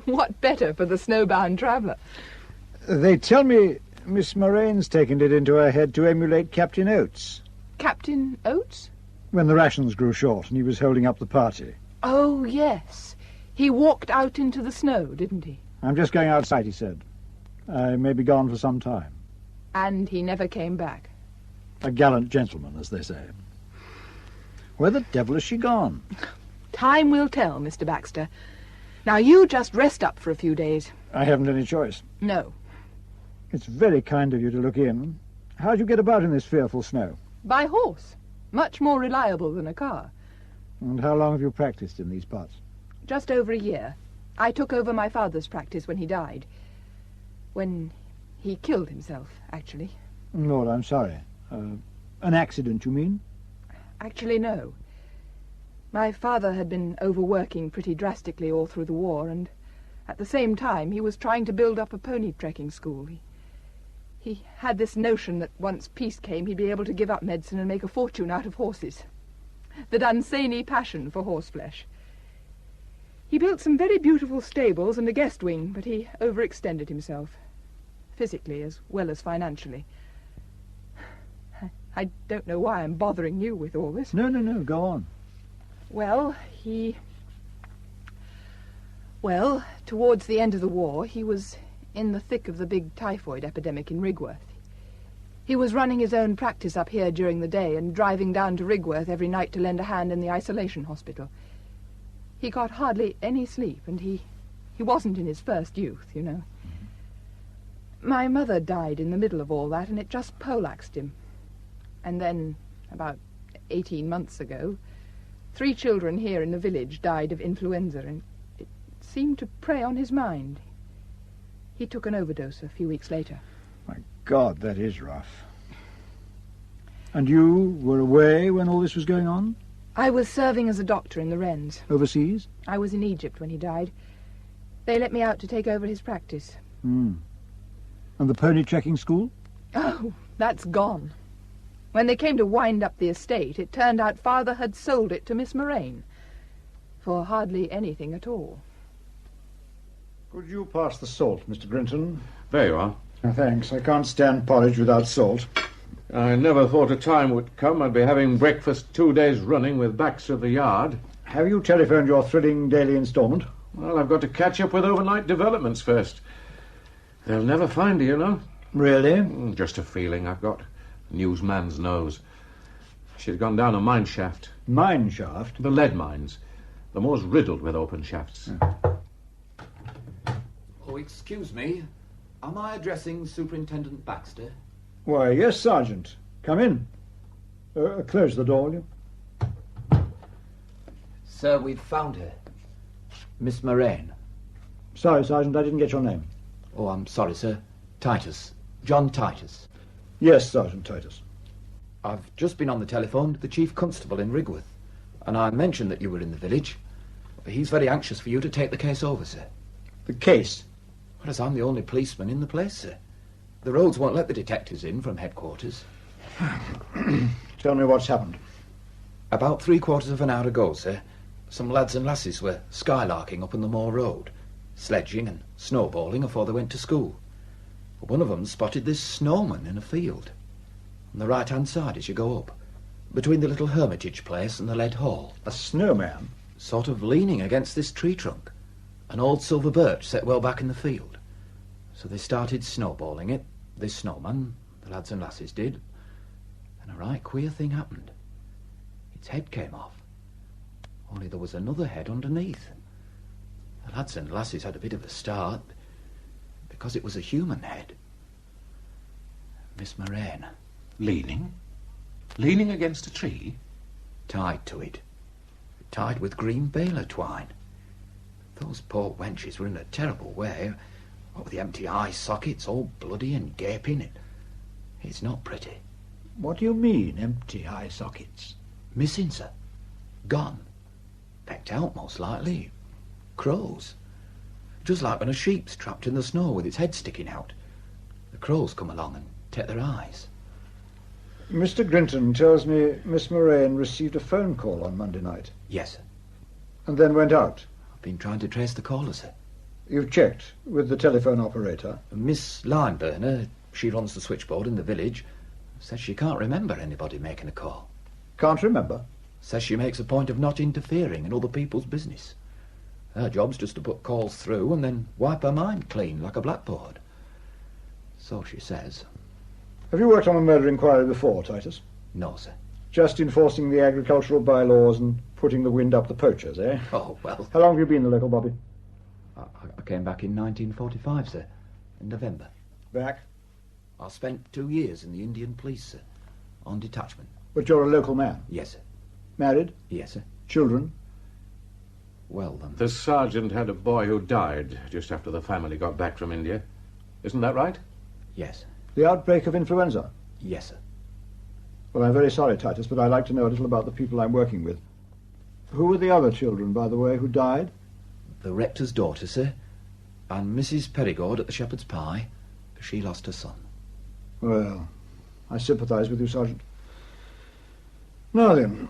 What better for the snowbound traveller? They tell me Miss Moraine's taken it into her head to emulate Captain Oates. Captain Oates? When the rations grew short and he was holding up the party. Oh, yes. He walked out into the snow, didn't he? I'm just going outside, he said. I may be gone for some time. And he never came back. A gallant gentleman, as they say. Where the devil has she gone? Time will tell, Mr. Baxter. Now, you just rest up for a few days. I haven't any choice. No. It's very kind of you to look in. How do you get about in this fearful snow? By horse. Much more reliable than a car. And how long have you practiced in these parts? Just over a year. I took over my father's practice when he died. When he killed himself, actually. Lord, I'm sorry. An accident, you mean? Actually, no. My father had been overworking pretty drastically all through the war, and at the same time he was trying to build up a pony trekking school. He had this notion that once peace came he'd be able to give up medicine and make a fortune out of horses. That uncanny passion for horseflesh. He built some very beautiful stables and a guest wing, but he overextended himself, physically as well as financially. I don't know why I'm bothering you with all this. No, go on. Well, towards the end of the war, he was in the thick of the big typhoid epidemic in Rigworth. He was running his own practice up here during the day and driving down to Rigworth every night to lend a hand in the isolation hospital. He got hardly any sleep, and he wasn't in his first youth, you know. My mother died in the middle of all that, and it just poleaxed him. And then, about 18 months ago, 3 children here in the village died of influenza, and it seemed to prey on his mind. He took an overdose a few weeks later. My God, that is rough. And you were away when all this was going on? I was serving as a doctor in the Wrens. Overseas? I was in Egypt when he died. They let me out to take over his practice. And the pony trekking school? Oh, that's gone. When they came to wind up the estate, it turned out Father had sold it to Miss Moraine for hardly anything at all. Could you pass the salt, Mr. Grinton? There you are. Oh, thanks. I can't stand porridge without salt. I never thought a time would come I'd be having breakfast 2 days running with Baxter of the Yard. Have you telephoned your thrilling daily instalment? Well, I've got to catch up with overnight developments first. They'll never find her, you know. Really? Just a feeling I've got. Newsman's nose. She'd gone down a mine shaft. Mine shaft? The lead mines. The moor's riddled with open shafts. Oh, excuse me. Am I addressing Superintendent Baxter? Why, yes, Sergeant. Come in. Close the door, will you? Sir, we've found her. Miss Moraine. Sorry, Sergeant, I didn't get your name. Oh, I'm sorry, sir. Titus. John Titus. Yes, Sergeant Titus. I've just been on the telephone to the Chief Constable in Rigworth, and I mentioned that you were in the village. He's very anxious for you to take the case over, sir. The case? Well, as I'm the only policeman in the place, sir. The roads won't let the detectives in from headquarters. Tell me what's happened. About 3/4 of an hour ago, sir, some lads and lasses were skylarking up on the Moor Road, sledging and snowballing afore they went to school. One of them spotted this snowman in a field, on the right-hand side as you go up, between the little hermitage place and the lead hall. A snowman? Sort of leaning against this tree trunk, an old silver birch set well back in the field. So they started snowballing it, this snowman, the lads and lasses did, and a right queer thing happened. Its head came off, only there was another head underneath. The lads and lasses had a bit of a start, because it was a human head. Miss Moraine. Leaning? Leaning against a tree? Tied to it. Tied with green baler twine. Those poor wenches were in a terrible way. What with the empty eye sockets, all bloody and gaping. It's not pretty. What do you mean, empty eye sockets? Missing, sir. Gone. Pecked out, most likely. Crows. Just like when a sheep's trapped in the snow with its head sticking out. The crows come along and take their eyes. Mr. Grinton tells me Miss Moraine received a phone call on Monday night. Yes, sir. And then went out. I've been trying to trace the caller, sir. You've checked with the telephone operator? Miss Lineburner, she runs the switchboard in the village, says she can't remember anybody making a call. Can't remember? Says she makes a point of not interfering in other people's business. Her job's just to put calls through and then wipe her mind clean like a blackboard. So she says. Have you worked on a murder inquiry before, Titus? No, sir. Just enforcing the agricultural bylaws and putting the wind up the poachers, eh? Oh, well. How long have you been in the local bobby? I came back in 1945, sir. In November. Back? I spent 2 years in the Indian police, sir. On detachment. But you're a local man? Yes, sir. Married? Yes, sir. Children? Well, The sergeant had a boy who died just after the family got back from India. Isn't that right? Yes. The outbreak of influenza? Yes, sir. Well, I'm very sorry, Titus, but I'd like to know a little about the people I'm working with. Who were the other children, by the way, who died? The rector's daughter, sir, and Mrs. Perigord at the Shepherd's Pie. She lost her son. Well, I sympathise with you, Sergeant. Now then,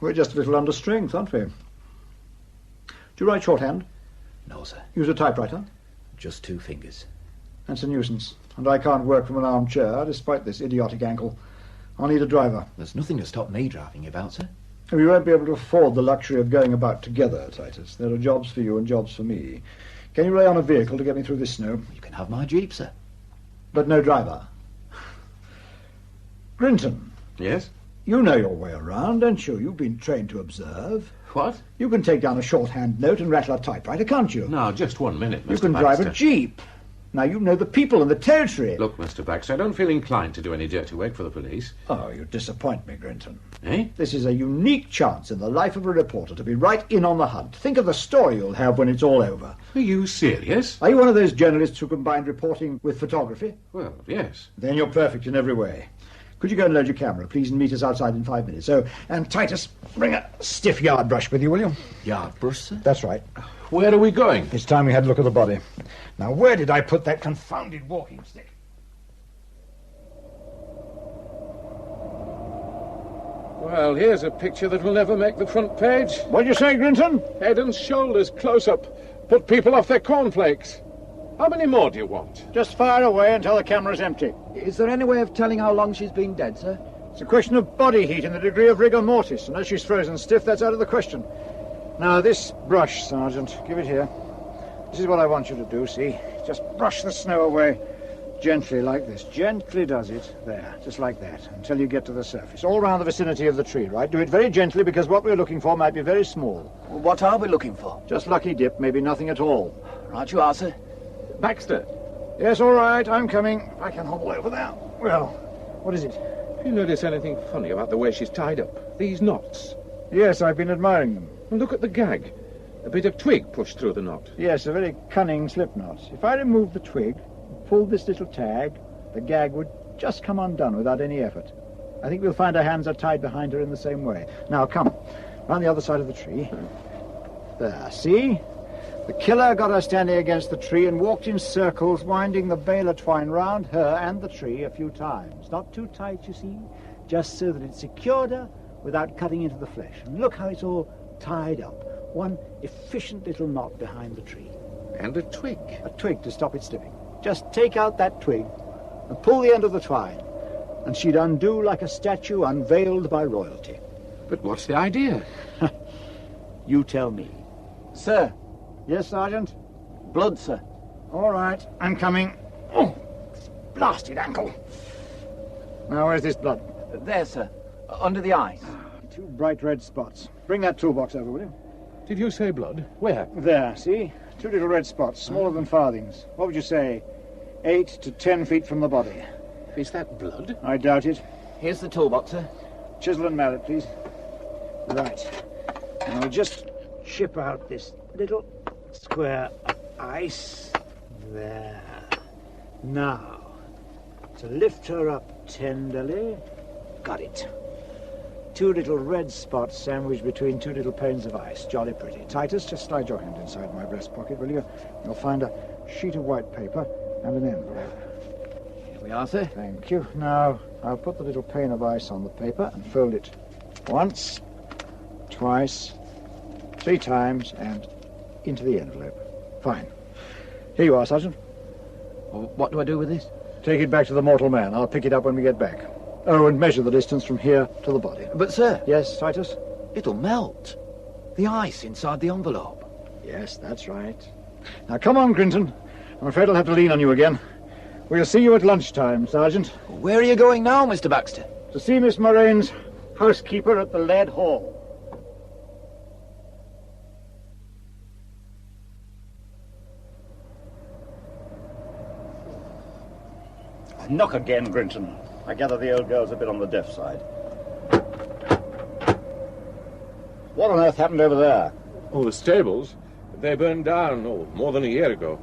we're just a little under strength, aren't we? Do you write shorthand? No, sir. Use a typewriter? Just 2 fingers. That's a nuisance. And I can't work from an armchair, despite this idiotic ankle. I'll need a driver. There's nothing to stop me driving you about, sir. We won't be able to afford the luxury of going about together, Titus. There are jobs for you and jobs for me. Can you rely on a vehicle to get me through this snow? You can have my Jeep, sir. But no driver. Grinton. Yes? You know your way around, don't you? You've been trained to observe. What? You can take down a shorthand note and rattle a typewriter, can't you? Now, just 1 minute, Mr. You can Baxter. drive a jeep. Now, you know the people and the territory. Look, Mr. Baxter, I don't feel inclined to do any dirty work for the police. Oh, you disappoint me, Grinton. Eh? This is a unique chance in the life of a reporter to be right in on the hunt. Think of the story you'll have when it's all over. Are you serious? Are you one of those journalists who combine reporting with photography? Well, yes. Then you're perfect in every way. Could you go and load your camera, please, and meet us outside in 5 minutes? Oh, and Titus, bring a stiff yard brush with you, will you? Yard brush, sir? That's right. Where are we going? It's time we had a look at the body. Now, where did I put that confounded walking stick? Well, here's a picture that will never make the front page. What'd you say, Grinton? Head and shoulders close up. Put people off their cornflakes. How many more do you want? Just fire away until the camera's empty. Is there any way of telling how long she's been dead, sir? It's a question of body heat and the degree of rigor mortis, and as she's frozen stiff, that's out of the question. Now, this brush, Sergeant, give it here. This is what I want you to do, see? Just brush the snow away. Gently, like this. Gently does it. There, just like that, until you get to the surface. All round the vicinity of the tree, right? Do it very gently, because what we're looking for might be very small. What are we looking for? Just lucky dip, maybe nothing at all. Right you are, sir. Baxter. Yes, all right, I'm coming. I can hobble over there. Well, what is it? Do you notice anything funny about the way she's tied up? These knots. Yes, I've been admiring them. And look at the gag. A bit of twig pushed through the knot. Yes, a very cunning slip knot. If I removed the twig, pulled this little tag, the gag would just come undone without any effort. I think we'll find her hands are tied behind her in the same way. Now, come, round the other side of the tree. There, see? The killer got her standing against the tree and walked in circles, winding the baler twine round her and the tree a few times. Not too tight, you see, just so that it secured her without cutting into the flesh. And look how it's all tied up. One efficient little knot behind the tree. And a twig. A twig to stop it slipping. Just take out that twig and pull the end of the twine, and she'd undo like a statue unveiled by royalty. But what's the idea? You tell me. Sir. Yes, Sergeant? Blood, sir. All right, I'm coming. Oh, blasted ankle. Now, where's this blood? There, sir. Under the eyes. 2 bright red spots. Bring that toolbox over, will you? Did you say blood? Where? There, see? 2 little red spots, smaller than farthings. What would you say? 8 to 10 feet from the body. Is that blood? I doubt it. Here's the toolbox, sir. Chisel and mallet, please. Right. And I'll just chip out this little square of ice. There. Now, to lift her up tenderly. Got it. 2 little red spots sandwiched between 2 little panes of ice. Jolly pretty. Titus, just slide your hand inside my breast pocket, will you? You'll find a sheet of white paper and an envelope. Here we are, sir. Thank you. Now, I'll put the little pane of ice on the paper and fold it once, twice, 3 times, and into the envelope. Fine. Here you are, Sergeant. Well, what do I do with this? Take it back to the mortal man. I'll pick it up when we get back. Oh, and measure the distance from here to the body. But, sir... Yes, Titus? It'll melt. The ice inside the envelope. Yes, that's right. Now, come on, Grinton. I'm afraid I'll have to lean on you again. We'll see you at lunchtime, Sergeant. Where are you going now, Mr. Baxter? To see Miss Moraine's housekeeper at the Lead Hall. Knock again, Grinton. I gather the old girl's a bit on the deaf side. What on earth happened over there? Oh, the stables. They burned down, more than a year ago.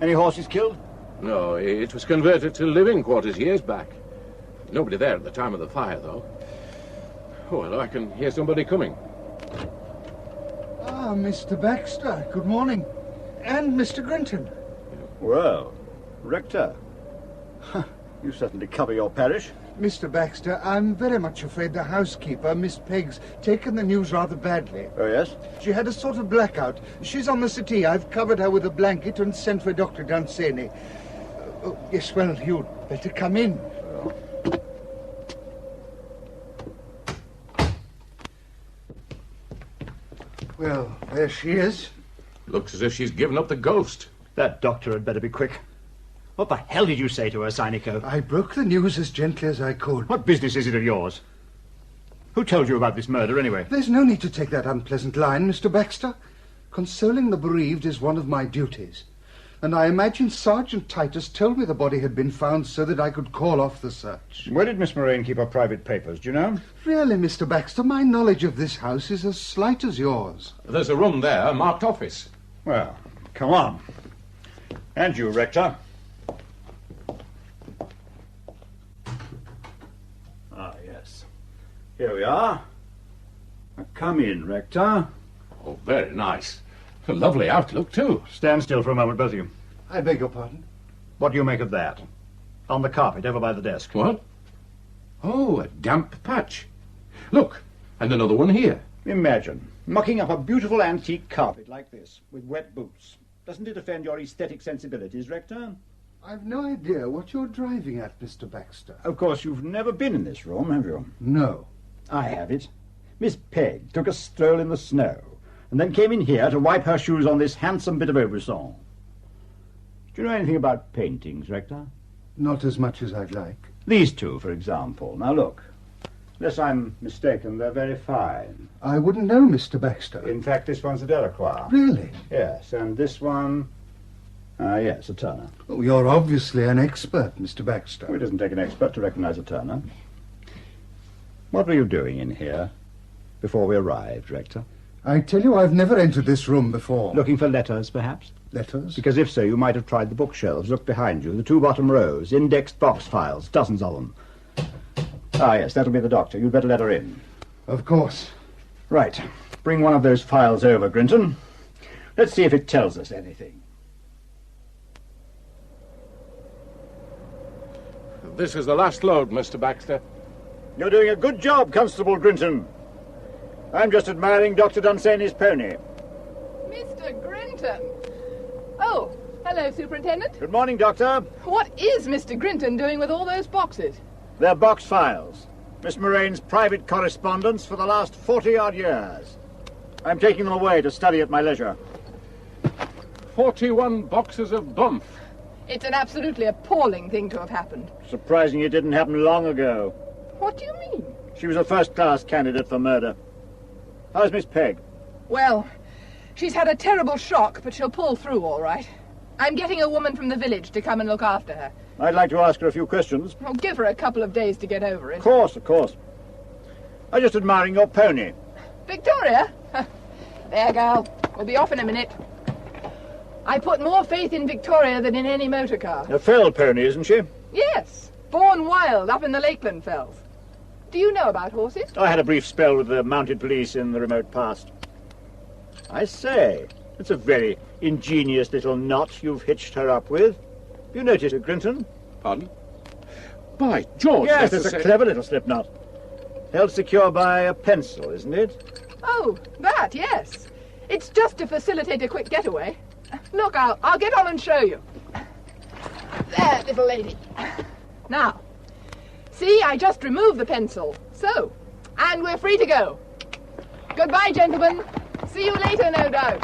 Any horses killed? No, it was converted to living quarters years back. Nobody there at the time of the fire, though. Oh, well, I can hear somebody coming. Ah, Mr. Baxter, good morning. And Mr. Grinton. Well, Rector. You certainly cover your parish. Mr. Baxter, I'm very much afraid the housekeeper, Miss Pegg's, taken the news rather badly. Oh, yes? She had a sort of blackout. She's on the settee. I've covered her with a blanket and sent for Dr. Dunsany. Oh, yes, well, you'd better come in. Well, there she is. Looks as if she's given up the ghost. That doctor had better be quick. What the hell did you say to her, Synico? I broke the news as gently as I could. What business is it of yours? Who told you about this murder, anyway? There's no need to take that unpleasant line, Mr. Baxter. Consoling the bereaved is one of my duties. And I imagine Sergeant Titus told me the body had been found so that I could call off the search. Where did Miss Moraine keep her private papers, do you know? Really, Mr. Baxter, my knowledge of this house is as slight as yours. There's a room there marked office. Well, come on. And you, Rector. Ah, yes. Here we are. Now, come in, Rector. Oh, very nice. A lovely outlook, too. Stand still for a moment, both of you. I beg your pardon? What do you make of that? On the carpet, over by the desk. What? Oh, a damp patch. Look, and another one here. Imagine mucking up a beautiful antique carpet like this, with wet boots. Doesn't it offend your aesthetic sensibilities, Rector? I've no idea what you're driving at, Mr. Baxter. Of course, you've never been in this room, have you? No. I have it. Miss Pegg took a stroll in the snow, and then came in here to wipe her shoes on this handsome bit of Aubusson. Do you know anything about paintings, Rector? Not as much as I'd like. These two, for example. Now look. Unless I'm mistaken, they're very fine. I wouldn't know, Mr. Baxter. In fact, this one's a Delacroix. Really? Yes, and this one... yes, a Turner. Oh, you're obviously an expert, Mr. Baxter. Well, it doesn't take an expert to recognize a Turner. What were you doing in here before we arrived, Rector? I tell you, I've never entered this room before. Looking for letters, perhaps? Letters? Because if so, you might have tried the bookshelves. Look behind you, the two bottom rows, indexed box files, dozens of them. Ah, yes, that'll be the doctor. You'd better let her in. Of course. Right. Bring one of those files over, Grinton. Let's see if it tells us anything. This is the last load, Mr. Baxter. You're doing a good job, Constable Grinton. I'm just admiring Dr. Dunsany's pony. Mr. Grinton. Oh, hello, Superintendent. Good morning, Doctor. What is Mr. Grinton doing with all those boxes? They're box files. Miss Moraine's private correspondence for the last 40-odd years. I'm taking them away to study at my leisure. 41 boxes of bump. It's an absolutely appalling thing to have happened. Surprising it didn't happen long ago. What do you mean? She was a first-class candidate for murder. How's Miss Pegg? Well, she's had a terrible shock, but she'll pull through all right. I'm getting a woman from the village to come and look after her. I'd like to ask her a few questions. I'll give her a couple of days to get over it. Of course, of course. I'm just admiring your pony. Victoria? There, girl. We'll be off in a minute. I put more faith in Victoria than in any motor car. A fell pony, isn't she? Yes. Born wild up in the Lakeland fells. Do you know about horses? I had a brief spell with the mounted police in the remote past. I say, it's a very ingenious little knot you've hitched her up with. You noticed it, Grinton? Pardon? By George! Yes, it's a clever little slip knot. Held secure by a pencil, isn't it? Oh, that, yes. It's just to facilitate a quick getaway. Look, I'll get on and show you. There, little lady. Now, see, I just removed the pencil. So, and we're free to go. Goodbye, gentlemen. See you later, no doubt.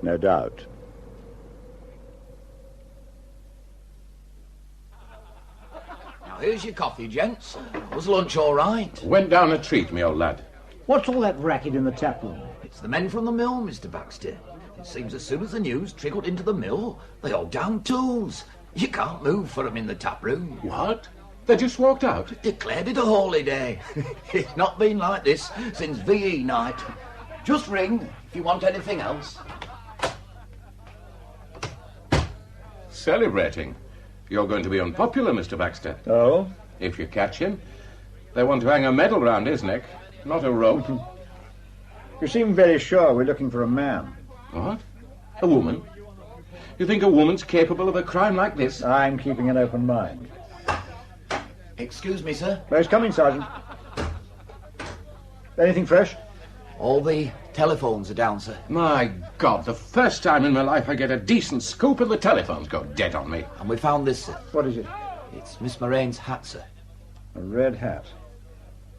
No doubt. Here's your coffee, gents. Was lunch all right? Went down a treat, me old lad. What's all that racket in the tap room? It's the men from the mill, Mr. Baxter. It seems as soon as the news trickled into the mill, they all down tools. You can't move for 'em in the tap room. What? They just walked out? Declared it a holiday. It's not been like this since VE night. Just ring if you want anything else. Celebrating. You're going to be unpopular, Mr. Baxter. Oh? If you catch him. They want to hang a medal round his neck, not a rope. You seem very sure we're looking for a man. What? A woman? You think a woman's capable of a crime like this? I'm keeping an open mind. Excuse me, sir. Where's coming, Sergeant? Anything fresh? All the telephones are down, sir. My God, the first time in my life I get a decent scoop and the telephones go dead on me. And we found this, sir. What is it? It's Miss Moraine's hat, sir. A red hat.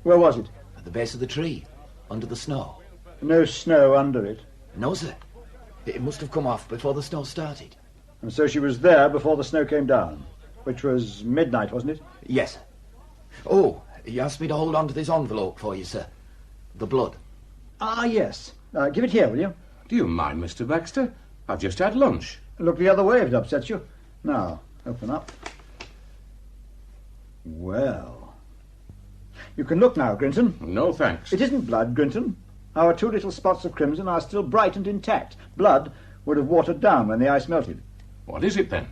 Where was it? At the base of the tree, under the snow. No snow under it. No, sir. It must have come off before the snow started. And so she was there before the snow came down, which was midnight, wasn't it? Yes, sir. Oh, he asked me to hold on to this envelope for you, sir. The blood. Ah, yes. Give it here, will you? Do you mind, Mr. Baxter? I've just had lunch. Look the other way if it upsets you. Now, open up. Well. You can look now, Grinton. No, thanks. It isn't blood, Grinton. Our two little spots of crimson are still bright and intact. Blood would have watered down when the ice melted. What is it, then?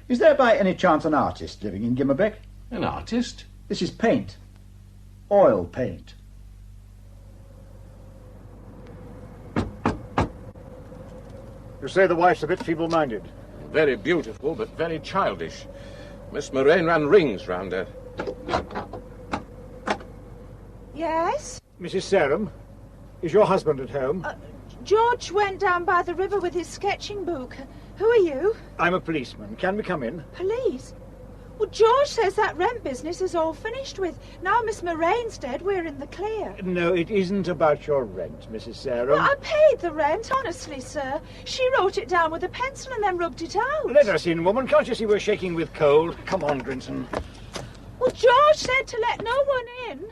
Is there by any chance an artist living in Gimmerbeck? An artist? This is paint. Oil paint. You say the wife's a bit feeble-minded? Very beautiful, but very childish. Miss Moraine ran rings round her. Yes? Mrs. Sarum, is your husband at home? George went down by the river with his sketching book. Who are you? I'm a policeman. Can we come in? Police? Well, George says that rent business is all finished with. Now Miss Moraine's dead, we're in the clear. No, it isn't about your rent, Mrs. Sarum. Well, I paid the rent, honestly, sir. She wrote it down with a pencil and then rubbed it out. Let us in, woman. Can't you see we're shaking with cold? Come on, Grinton. Well, George said to let no one in.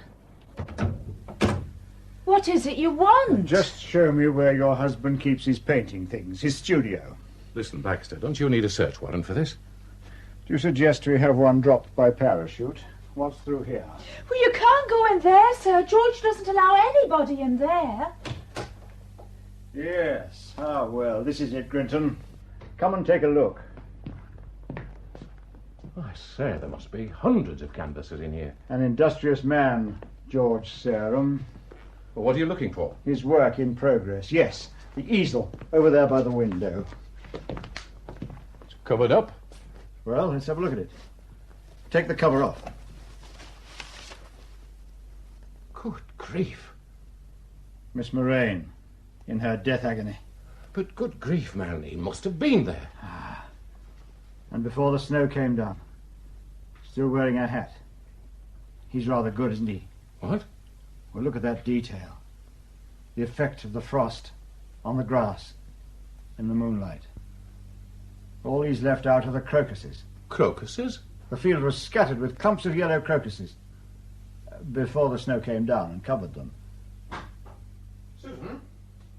What is it you want? Just show me where your husband keeps his painting things, his studio. Listen, Baxter, don't you need a search warrant for this? Do you suggest we have one dropped by parachute? What's through here? Well, you can't go in there, sir. George doesn't allow anybody in there. Yes. Ah, well, this is it, Grinton. Come and take a look. I say, there must be hundreds of canvases in here. An industrious man, George Sarum. Well, what are you looking for? His work in progress. Yes, the easel over there by the window. It's covered up. Well, let's have a look at it. Take the cover off. Good grief. Miss Moraine, in her death agony. But good grief, man, he must have been there. And before the snow came down. Still wearing her hat. He's rather good, isn't he? What? Well, look at that detail. The effect of the frost on the grass in the moonlight. All he's left out are the crocuses. Crocuses? The field was scattered with clumps of yellow crocuses before the snow came down and covered them. Susan,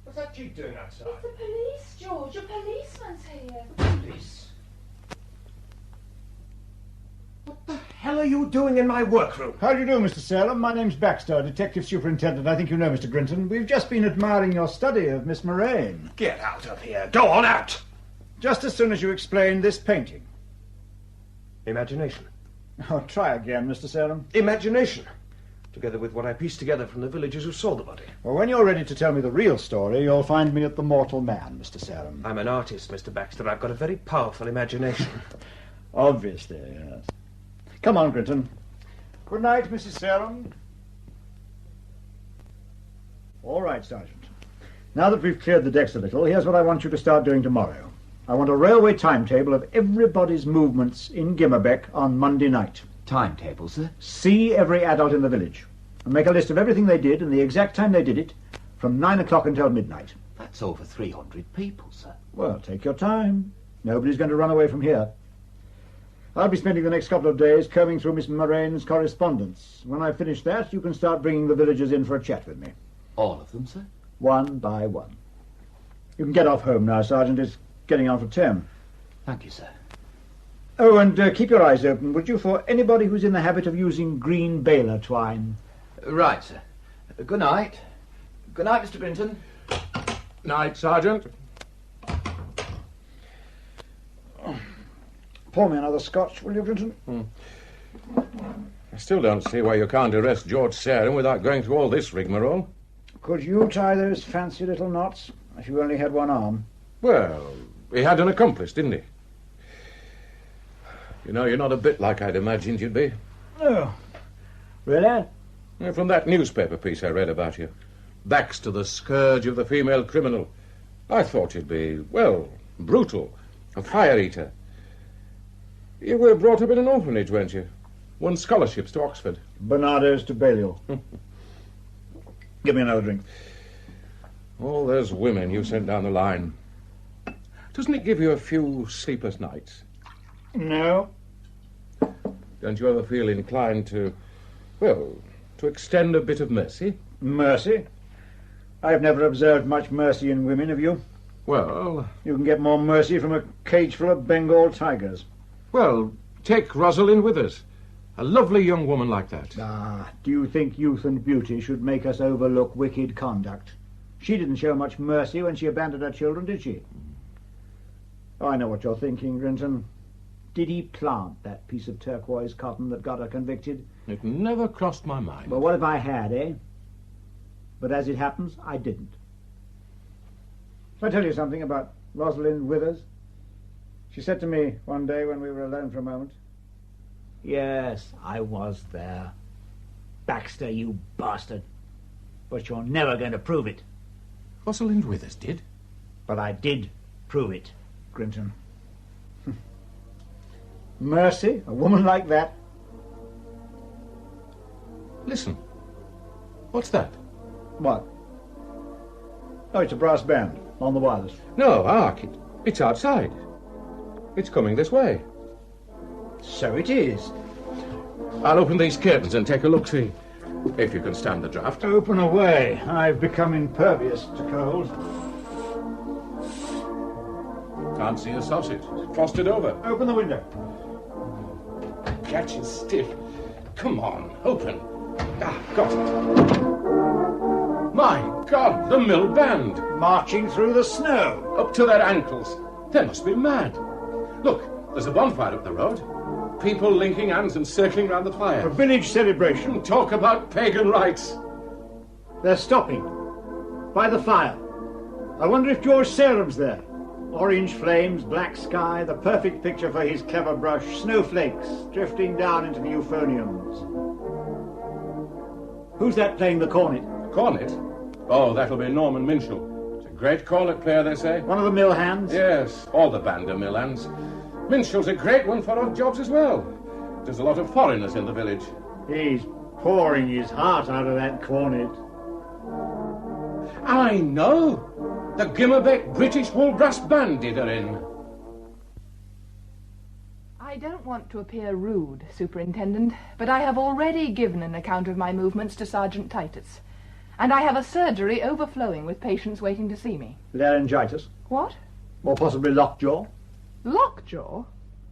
what's that jeep doing outside? It's the police, George. A policeman's here. Police? What the hell are you doing in my workroom? How do you do, Mr. Salem? My name's Baxter, Detective Superintendent. I think you know Mr. Grinton. We've just been admiring your study of Miss Moraine. Get out of here. Go on out. Just as soon as you explain this painting. Imagination. Oh, try again, Mr. Salem. Imagination. Together with what I pieced together from the villagers who saw the body. Well, when you're ready to tell me the real story, you'll find me at the Mortal Man, Mr. Salem. I'm an artist, Mr. Baxter. I've got a very powerful imagination. Obviously, yes. Come on, Grinton. Good night, Mrs. Salem. All right, Sergeant. Now that we've cleared the decks a little, here's what I want you to start doing tomorrow. I want a railway timetable of everybody's movements in Gimmerbeck on Monday night. Timetable, sir? See every adult in the village and make a list of everything they did and the exact time they did it from 9 o'clock until midnight. That's over 300 people, sir. Well, take your time. Nobody's going to run away from here. I'll be spending the next couple of days combing through Miss Moraine's correspondence. When I've finished that, you can start bringing the villagers in for a chat with me. All of them, sir? One by one. You can get off home now, Sergeant. It's getting on for 10. Thank you, sir. Oh, and keep your eyes open, would you, for anybody who's in the habit of using green baler twine. Right, sir. Good night. Good night, Mr. Brinton. Night, Sergeant. Pour me another scotch, will you, Brinton? I still don't see why you can't arrest George Sarum without going through all this rigmarole. Could you tie those fancy little knots if you only had one arm? Well, he had an accomplice, didn't he? You know, you're not a bit like I'd imagined you'd be. Oh, really? Yeah, from that newspaper piece I read about you. Baxter, the scourge of the female criminal. I thought you'd be, well, brutal, a fire-eater. You were brought up in an orphanage, weren't you? Won scholarships to Oxford. Bernardo's to Balliol. Give me another drink. All those women you sent down the line. Doesn't it give you a few sleepless nights? No. Don't you ever feel inclined to, well, to extend a bit of mercy? Mercy? I've never observed much mercy in women, have you? Well... You can get more mercy from a cage full of Bengal tigers. Well, take Rosalind Withers. A lovely young woman like that. Ah, do you think youth and beauty should make us overlook wicked conduct? She didn't show much mercy when she abandoned her children, did she? Oh, I know what you're thinking, Grinton. Did he plant that piece of turquoise cotton that got her convicted? It never crossed my mind. Well, what if I had, eh? But as it happens, I didn't. Shall I tell you something about Rosalind Withers? She said to me one day when we were alone for a moment, "Yes, I was there. Baxter, you bastard. But you're never going to prove it." Rosalind Withers did? But I did prove it, Grinton. Mercy, a woman like that. Listen. What's that? What? Oh, it's a brass band on the wireless. No, hark. It's outside. It's coming this way. So it is. I'll open these curtains and take a look-see. If you can stand the draught. Open away. I've become impervious to cold. Can't see a sausage. Frosted over. Open the window. Catch is stiff. Come on, open. Ah, got it. My God, the mill band. Marching through the snow. Up to their ankles. They must be mad. Look, there's a bonfire up the road. People linking hands and circling round the fire. A village celebration. Talk about pagan rites. They're stopping. By the fire. I wonder if George Sarum's there. Orange flames, black sky, the perfect picture for his clever brush. Snowflakes drifting down into the euphoniums. Who's that playing the cornet? Cornet? Oh, that'll be Norman Minshall. It's a great cornet player, they say. One of the mill hands? Yes, all the band are mill hands. Minshall's a great one for odd jobs as well. There's a lot of foreigners in the village. He's pouring his heart out of that cornet. I know. The Gimmerbeck British Wool Brass Band did her in. I don't want to appear rude, Superintendent, but I have already given an account of my movements to Sergeant Titus. And I have a surgery overflowing with patients waiting to see me. Laryngitis? What? Or possibly lockjaw? Lockjaw?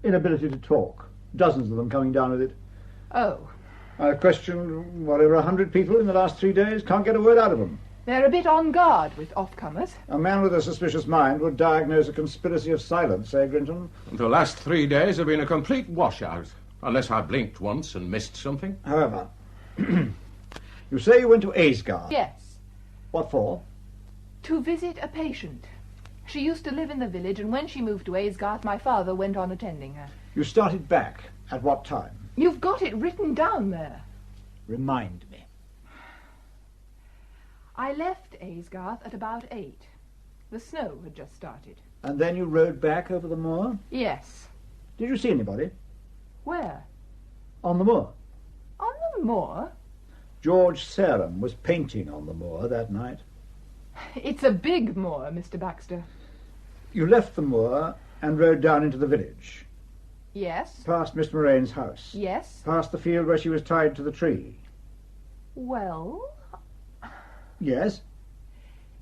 Inability to talk. Dozens of them coming down with it. Oh. I've questioned, over 100 people in the last 3 days. Can't get a word out of them. They're a bit on guard with off-comers. A man with a suspicious mind would diagnose a conspiracy of silence, eh, Grinton? The last 3 days have been a complete washout, unless I blinked once and missed something. However, you say you went to Aysgarth? Yes. What for? To visit a patient. She used to live in the village, and when she moved to Aysgarth, my father went on attending her. You started back. At what time? You've got it written down there. Remind me. I left Aysgarth at about 8. The snow had just started. And then you rode back over the moor? Yes. Did you see anybody? Where? On the moor. On the moor? George Sarum was painting on the moor that night. It's a big moor, Mr. Baxter. You left the moor and rode down into the village. Yes. Past Miss Moraine's house? Yes. Past the field where she was tied to the tree? Well, Yes.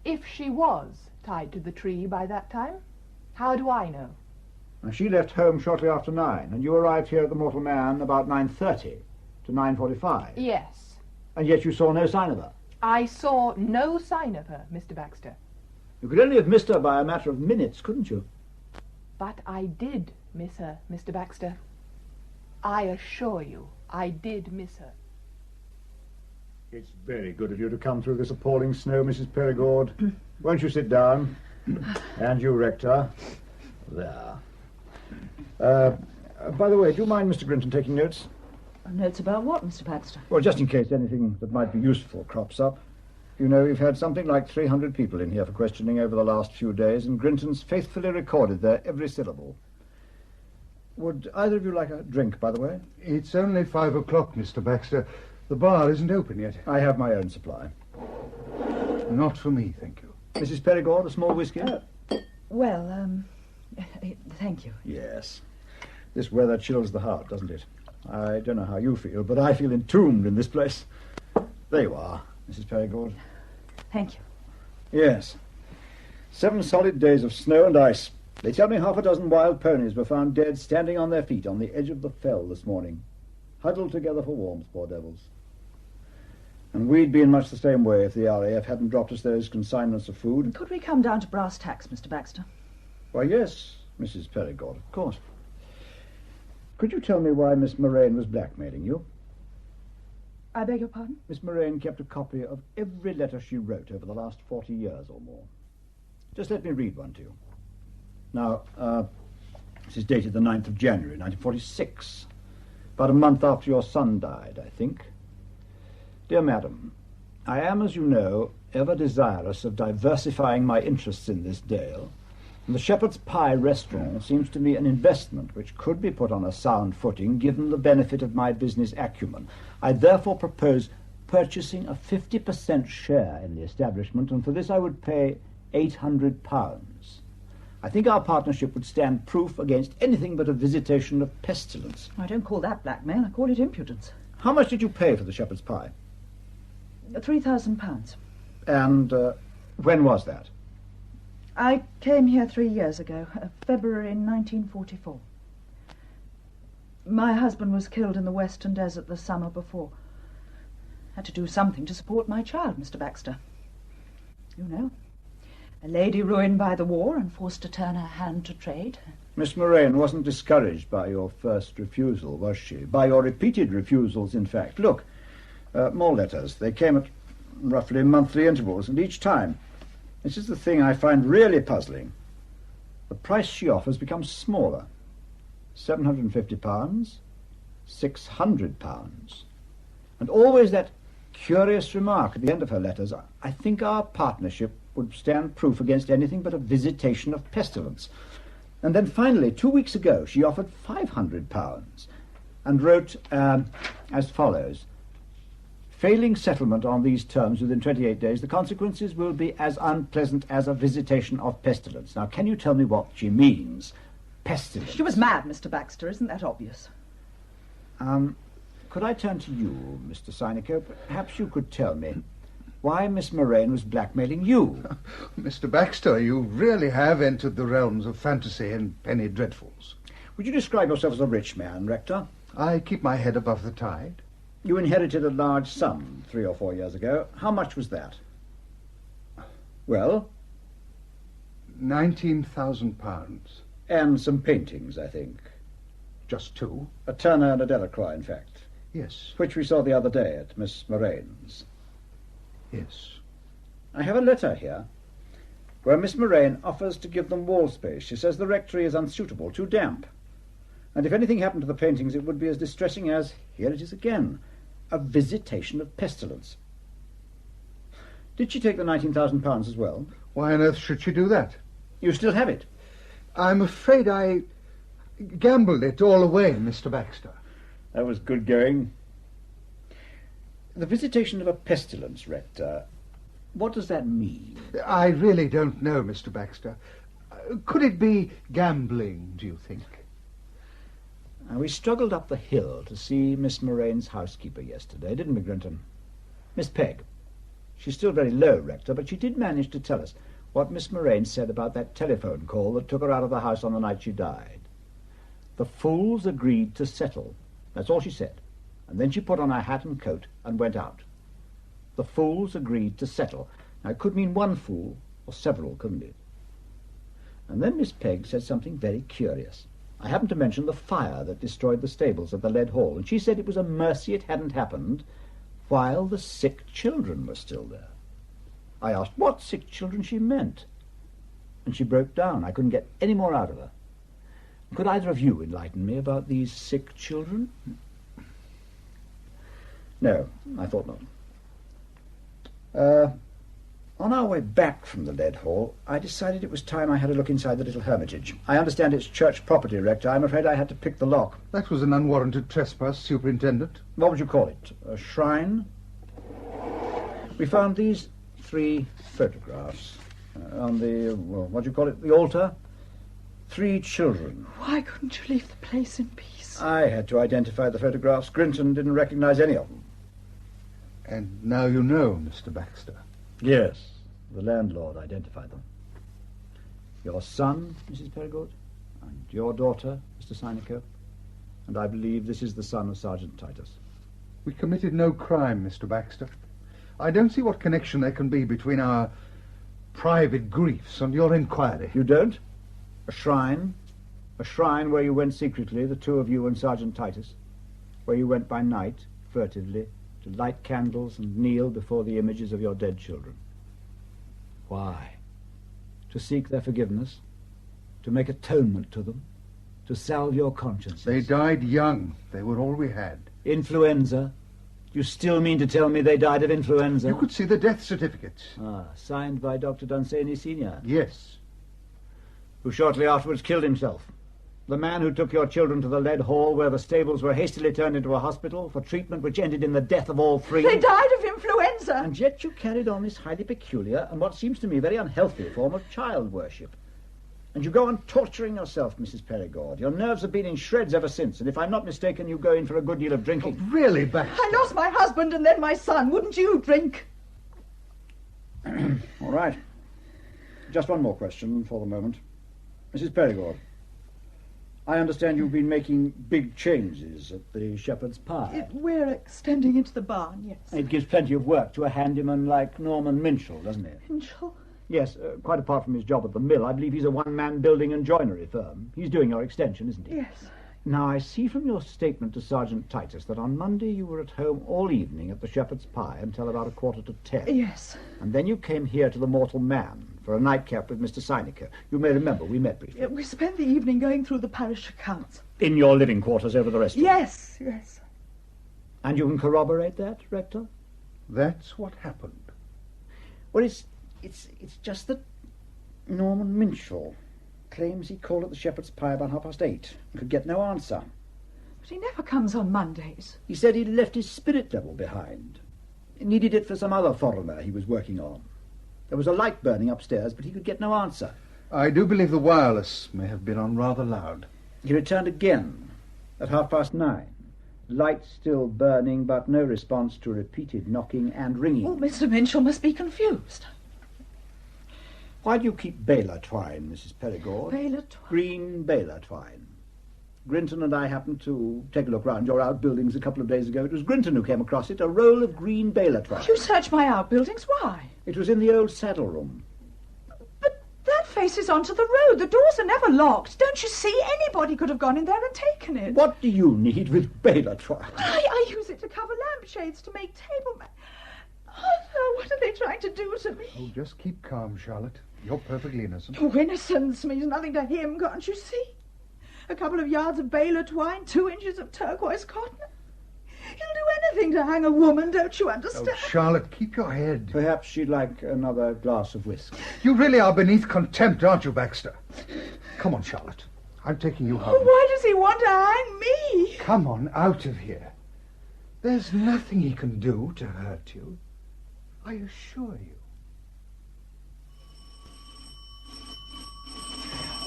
if she was tied to the tree by that time, how do I know? And she left home shortly after 9, and you arrived here at the Mortal Man about 9:30 to 9:45. Yes. And yet you saw no sign of her. I saw no sign of her, Mr. Baxter. You could only have missed her by a matter of minutes, couldn't you? But I did miss her, Mr. Baxter. I assure you, I did miss her. It's very good of you to come through this appalling snow, Mrs. Perigord. Won't you sit down? And you, Rector. There. By the way, do you mind, Mr. Grinton, taking notes? Notes about what, Mr. Baxter? Well, just in case anything that might be useful crops up. You know, we've had something like 300 people in here for questioning over the last few days, and Grinton's faithfully recorded their every syllable. Would either of you like a drink, by the way? It's only 5 o'clock, Mr. Baxter. The bar isn't open yet. I have my own supply. Not for me, thank you. Mrs. Perigord, a small whiskey? Well, thank you. Yes. This weather chills the heart, doesn't it? I don't know how you feel, but I feel entombed in this place. There you are, Mrs. Perigord. Thank you. Yes. 7 solid days of snow and ice. They tell me half a dozen wild ponies were found dead standing on their feet on the edge of the fell this morning, huddled together for warmth, poor devils. And we'd be in much the same way if the RAF hadn't dropped us those consignments of food. Could we come down to brass tacks, Mr. Baxter? Why, yes, Mrs. Perigord, of course. Could you tell me why Miss Moraine was blackmailing you? I beg your pardon? Miss Moraine kept a copy of every letter she wrote over the last 40 years or more. Just let me read one to you. Now, this is dated the 9th of January, 1946. About a month after your son died, I think. Dear Madam, I am, as you know, ever desirous of diversifying my interests in this dale, and the Shepherd's Pie restaurant seems to me an investment which could be put on a sound footing given the benefit of my business acumen. I therefore propose purchasing a 50% share in the establishment, and for this I would pay £800. I think our partnership would stand proof against anything but a visitation of pestilence. I don't call that blackmail, I call it impudence. How much did you pay for the Shepherd's Pie? £3,000. And when was that? I came here 3 years ago, February 1944. My husband was killed in the Western Desert the summer before. Had to do something to support my child, Mr. Baxter. You know, a lady ruined by the war and forced to turn her hand to trade. Miss Moraine wasn't discouraged by your first refusal, was she? By your repeated refusals, in fact. Look, more letters. They came at roughly monthly intervals, and each time, this is the thing I find really puzzling, the price she offers becomes smaller. £750, £600, and always that curious remark at the end of her letters, I think our partnership would stand proof against anything but a visitation of pestilence. And then finally, 2 weeks ago, she offered £500 and wrote as follows: failing settlement on these terms within 28 days, the consequences will be as unpleasant as a visitation of pestilence. Now, can you tell me what she means? Pestilence. She was mad, Mr. Baxter. Isn't that obvious? Could I turn to you, Mr. Seinico? Perhaps you could tell me why Miss Moraine was blackmailing you. Mr. Baxter, you really have entered the realms of fantasy and penny dreadfuls. Would you describe yourself as a rich man, Rector? I keep my head above the tide. You inherited a large sum 3 or 4 years ago. How much was that? Well? £19,000. And some paintings, I think. Just 2. A Turner and a Delacroix, in fact. Yes. Which we saw the other day at Miss Moraine's. Yes. I have a letter here where Miss Moraine offers to give them wall space. She says the rectory is unsuitable, too damp. And if anything happened to the paintings, it would be as distressing as, here it is again, a visitation of pestilence. Did she take the £19,000 as well? Why on earth should she do that? You still have it? I'm afraid I gambled it all away, Mr. Baxter. That was good going. The visitation of a pestilence, Rector, what does that mean? I really don't know, Mr. Baxter. Could it be gambling, do you think? We struggled up the hill to see Miss Moraine's housekeeper yesterday, didn't we, Grinton? Miss Pegg. She's still very low, Rector, but she did manage to tell us what Miss Moraine said about that telephone call that took her out of the house on the night she died. The fools agreed to settle. That's all she said. And then she put on her hat and coat and went out. The fools agreed to settle. Now, it could mean one fool or several, couldn't it? And then Miss Pegg said something very curious. I happened to mention the fire that destroyed the stables at the Lead Hall, and she said it was a mercy it hadn't happened while the sick children were still there. I asked what sick children she meant, and she broke down. I couldn't get any more out of her. Could either of you enlighten me about these sick children? No, I thought not. On our way back from the Lead Hall, I decided it was time I had a look inside the little hermitage. I understand it's church property, Rector. I'm afraid I had to pick the lock. That was an unwarranted trespass, Superintendent. What would you call it? A shrine? We found these 3 photographs on the, what do you call it, the altar. 3 children. Why couldn't you leave the place in peace? I had to identify the photographs. Grinton didn't recognize any of them. And now you know, Mr. Baxter. Yes, the landlord identified them. Your son, Mrs. Perigord, and your daughter, Mr. Sineco, and I believe this is the son of Sergeant Titus. We committed no crime, Mr. Baxter. I don't see what connection there can be between our private griefs and your inquiry. You don't? A shrine? A shrine where you went secretly, the 2 of you and Sergeant Titus? Where you went by night, furtively, to light candles and kneel before the images of your dead children. Why? To seek their forgiveness? To make atonement to them? To salve your consciences? They died young. They were all we had. Influenza? You still mean to tell me they died of influenza? You could see the death certificates. Signed by Dr. Dunsany Sr.? Yes. Who shortly afterwards killed himself. The man who took your children to the Lead Hall, where the stables were hastily turned into a hospital for treatment which ended in the death of all 3. They died of influenza. And yet you carried on this highly peculiar and what seems to me very unhealthy form of child worship. And you go on torturing yourself, Mrs. Perigord. Your nerves have been in shreds ever since, and if I'm not mistaken, you go in for a good deal of drinking. Oh, really, Baxter? I lost my husband and then my son. Wouldn't you drink? All right. Just one more question for the moment. Mrs. Perigord, I understand you've been making big changes at the Shepherd's Pie. We're extending into the barn, yes. It gives plenty of work to a handyman like Norman Minchell, doesn't it? Minchell? Yes, quite apart from his job at the mill, I believe he's a one-man building and joinery firm. He's doing your extension, isn't he? Yes. Now, I see from your statement to Sergeant Titus that on Monday you were at home all evening at the Shepherd's Pie until about 9:45. Yes. And then you came here to the Mortal Man for a nightcap with Mr. Sineco. You may remember we met briefly. We spent the evening going through the parish accounts. In your living quarters over the restaurant? Yes, yes. And you can corroborate that, Rector? That's what happened. Well, it's just that Norman Minchell claims he called at the Shepherd's Pie about 8:30 and could get no answer. But he never comes on Mondays. He said he'd left his spirit level behind. He needed it for some other foreigner he was working on. There was a light burning upstairs, but he could get no answer. I do believe the wireless may have been on rather loud. He returned again at 9:30. Light still burning, but no response to repeated knocking and ringing. Oh, Mr. Minchell must be confused. Why do you keep baler twine, Mrs. Perigord? Baler twine? Green baler twine. Grinton and I happened to take a look round your outbuildings a couple of days ago. It was Grinton who came across it, a roll of green baler twine. You searched my outbuildings? Why? It was in the old saddle room. But that faces onto the road. The doors are never locked. Don't you see? Anybody could have gone in there and taken it. What do you need with baler twine? I use it to cover lampshades, to make table Oh, no, what are they trying to do to me? Oh, just keep calm, Charlotte. You're perfectly innocent. Oh, innocence means nothing to him, can't you see? A couple of yards of baler twine, 2 inches of turquoise cotton. He'll do anything to hang a woman, don't you understand? Oh, Charlotte, keep your head. Perhaps she'd like another glass of whiskey. You really are beneath contempt, aren't you, Baxter? Come on, Charlotte. I'm taking you home. Oh, why does he want to hang me? Come on, out of here. There's nothing he can do to hurt you. I assure you.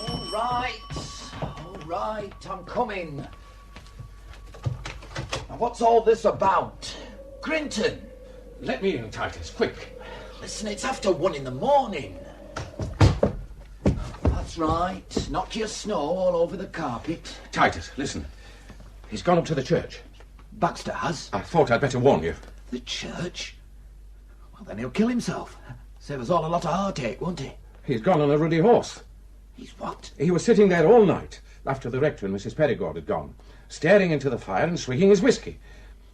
All right, I'm coming. What's all this about? Grinton! Let me in, Titus, quick. Listen, it's after 1 a.m. That's right. Knock your snow all over the carpet. Titus, listen. He's gone up to the church. Baxter has? I thought I'd better warn you. The church? Well, then he'll kill himself. Save us all a lot of heartache, won't he? He's gone on a ruddy horse. He's what? He was sitting there all night, after the rector and Mrs. Perigord had gone, staring into the fire and swigging his whiskey.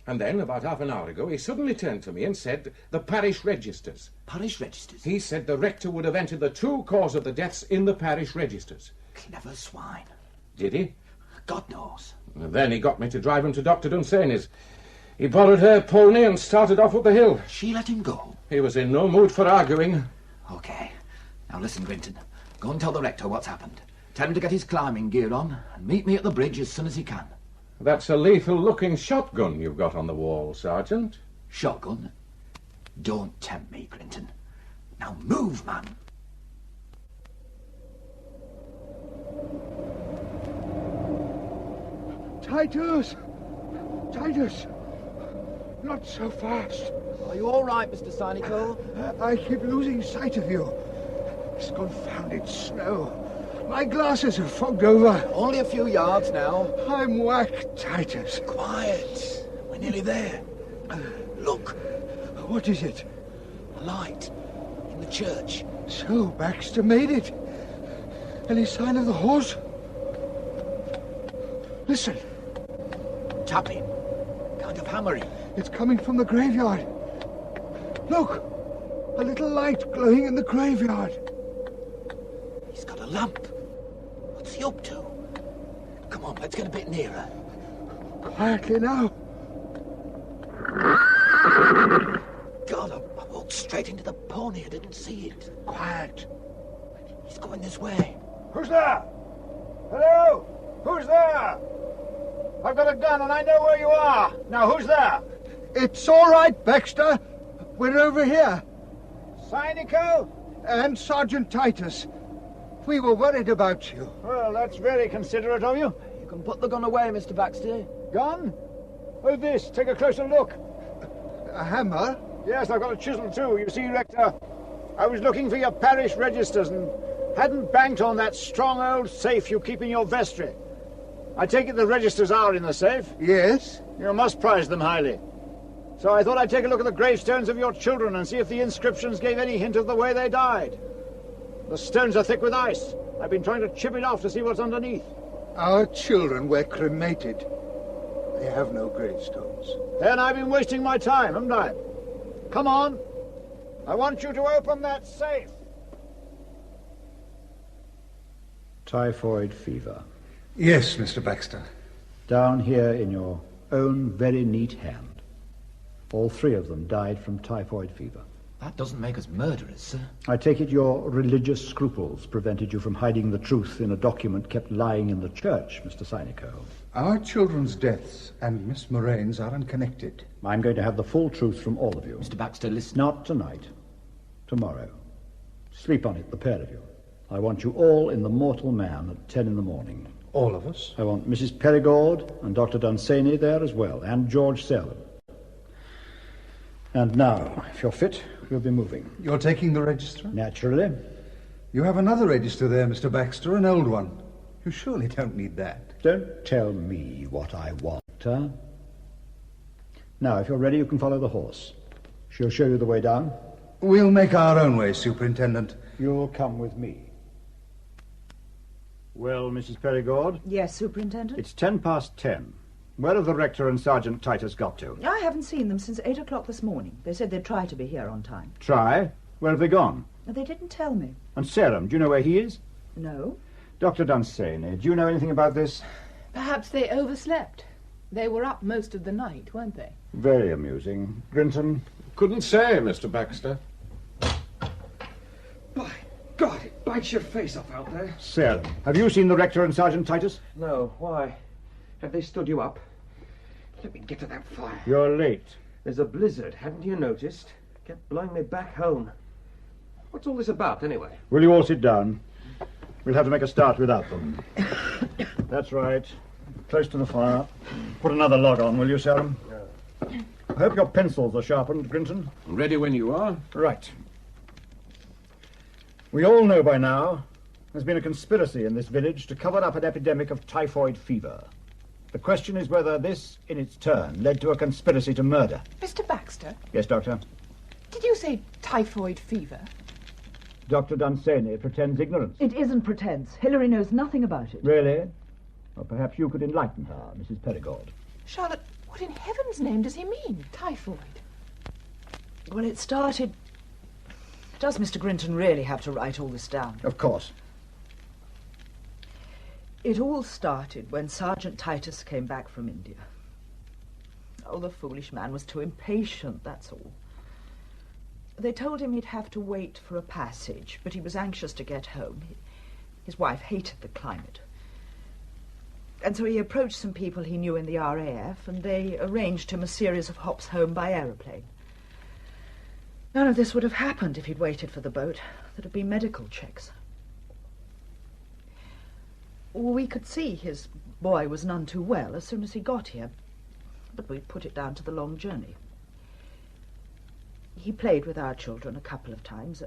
And then, about half an hour ago, he suddenly turned to me and said, the parish registers. Parish registers? He said the rector would have entered the true cause of the deaths in the parish registers. Clever swine. Did he? God knows. And then he got me to drive him to Dr. Dunsany's. He borrowed her pony and started off up the hill. She let him go? He was in no mood for arguing. OK. Now listen, Grinton. Go and tell the rector what's happened. Tell him to get his climbing gear on and meet me at the bridge as soon as he can. That's a lethal-looking shotgun you've got on the wall, Sergeant. Shotgun? Don't tempt me, Grinton. Now move, man. Titus! Titus! Not so fast. Are you all right, Mr. Sinico? I keep losing sight of you. This confounded snow. My glasses are fogged over. Only a few yards now. I'm whacked, Titus. Quiet. We're nearly there. Look. What is it? A light. In the church. So, Baxter made it. Any sign of the horse? Listen. Tapping. Kind of hammering. It's coming from the graveyard. Look. A little light glowing in the graveyard. He's got a lamp. What's he up to? Come on, let's get a bit nearer. Quietly now. God, I walked straight into the pony. I didn't see it. Quiet. He's going this way. Who's there? Hello? Who's there? I've got a gun and I know where you are. Now, who's there? It's all right, Baxter. We're over here. Sinico? And Sergeant Titus. We were worried about you. Well, that's very considerate of you. You can put the gun away, Mr. Baxter. Gun? Oh, this. Take a closer look. A hammer? Yes, I've got a chisel too. You see, Rector, I was looking for your parish registers and hadn't banked on that strong old safe you keep in your vestry. I take it the registers are in the safe? Yes. You must prize them highly. So I thought I'd take a look at the gravestones of your children and see if the inscriptions gave any hint of the way they died. The stones are thick with ice. I've been trying to chip it off to see what's underneath. Our children were cremated. They have no gravestones. Then I've been wasting my time, haven't I? Come on. I want you to open that safe. Typhoid fever. Yes, Mr. Baxter. Down here in your own very neat hand. All 3 of them died from typhoid fever. That doesn't make us murderers, sir. I take it your religious scruples prevented you from hiding the truth in a document kept lying in the church, Mr. Sinico. Our children's deaths and Miss Moraine's are unconnected. I'm going to have the full truth from all of you. Mr. Baxter, listen. Not tonight. Tomorrow. Sleep on it, the pair of you. I want you all in the Mortal Man at 10 in the morning. All of us? I want Mrs. Perigord and Dr. Dunsany there as well, and George Selwyn. And now, if you're fit, we'll be moving. You're taking the register? Naturally. You have another register there, Mr. Baxter, an old one. You surely don't need that. Don't tell me what I want, huh? Now, if you're ready, you can follow the horse. She'll show you the way down. We'll make our own way, Superintendent. You'll come with me. Well, Mrs. Perigord? Yes, Superintendent? It's 10:10. Where have the Rector and Sergeant Titus got to? I haven't seen them since 8 o'clock this morning. They said they'd try to be here on time. Try? Where have they gone? They didn't tell me. And Serum, do you know where he is? No. Dr. Dunsany, do you know anything about this? Perhaps they overslept. They were up most of the night, weren't they? Very amusing. Grinton? Couldn't say, Mr. Baxter. By God, it bites your face off out there. Serum, have you seen the Rector and Sergeant Titus? No, why? Have they stood you up? Let me get to that fire. You're late. There's a blizzard, haven't you noticed? Kept blowing me back home. What's all this about, anyway? Will you all sit down? We'll have to make a start without them. That's right. close to the fire. Put another log on, will you, Sarum? I hope your pencils are sharpened, Grinton. Ready when you are. Right. We all know by now there's been a conspiracy in this village to cover up an epidemic of typhoid fever. The question is whether this, in its turn, led to a conspiracy to murder. Mr. Baxter? Yes, Doctor? Did you say typhoid fever? Dr. Dunsany pretends ignorance. It isn't pretense. Hilary knows nothing about it. Really? Well, perhaps you could enlighten her, Mrs. Perigord. Charlotte, what in heaven's name does he mean, typhoid? Well, it started... Does Mr. Grinton really have to write all this down? Of course. It all started when Sergeant Titus came back from India. Oh, the foolish man was too impatient, that's all. They told him he'd have to wait for a passage, but he was anxious to get home. His wife hated the climate. And so he approached some people he knew in the RAF, and they arranged him a series of hops home by aeroplane. None of this would have happened if he'd waited for the boat. There'd have been medical checks. We could see his boy was none too well as soon as he got here, but we put it down to the long journey. He played with our children a couple of times,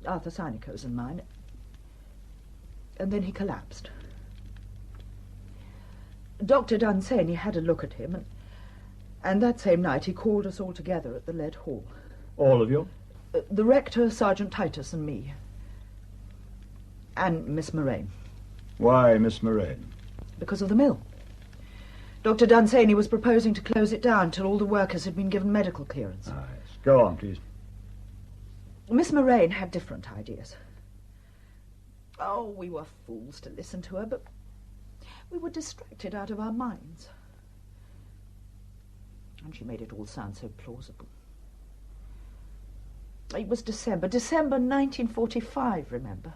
Arthur Synico's and mine, and then he collapsed. Dr. Dunsany had a look at him, and that same night he called us all together at the Lead Hall. All of you? The rector, Sergeant Titus, and me. And Miss Moraine. Why Miss Moraine? Because of the mill. Dr. Dunsany was proposing to close it down till all the workers had been given medical clearance. Ah, yes. Go on, please. Miss Moraine had different ideas. Oh, we were fools to listen to her, but we were distracted out of our minds. And she made it all sound so plausible. It was December 1945, remember?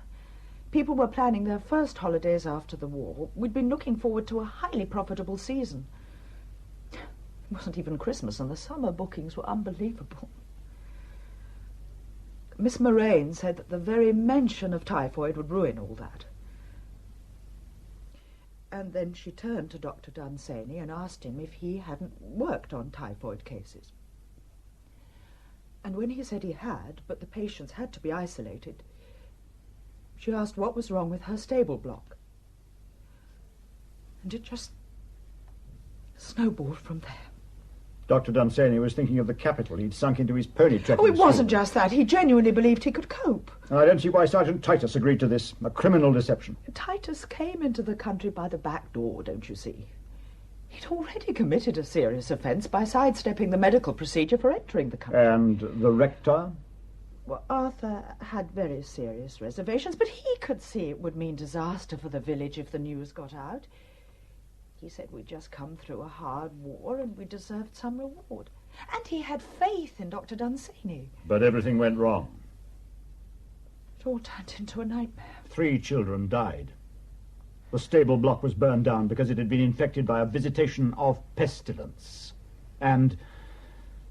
People were planning their first holidays after the war. We'd been looking forward to a highly profitable season. It wasn't even Christmas, and the summer bookings were unbelievable. Miss Moraine said that the very mention of typhoid would ruin all that. And then she turned to Dr. Dunsany and asked him if he hadn't worked on typhoid cases. And when he said he had, but the patients had to be isolated, she asked what was wrong with her stable block. And it just snowballed from there. Dr. Dunsany was thinking of the capital. He'd sunk into his pony trekking. Oh, it wasn't just that. He genuinely believed he could cope. I don't see why Sergeant Titus agreed to this. A criminal deception. Titus came into the country by the back door, don't you see? He'd already committed a serious offence by sidestepping the medical procedure for entering the country. And the rector? Well, Arthur had very serious reservations, but he could see it would mean disaster for the village if the news got out. He said we'd just come through a hard war and we deserved some reward. And he had faith in Dr. Dunsany. But everything went wrong. It all turned into a nightmare. 3 children died. The stable block was burned down because it had been infected by a visitation of pestilence. And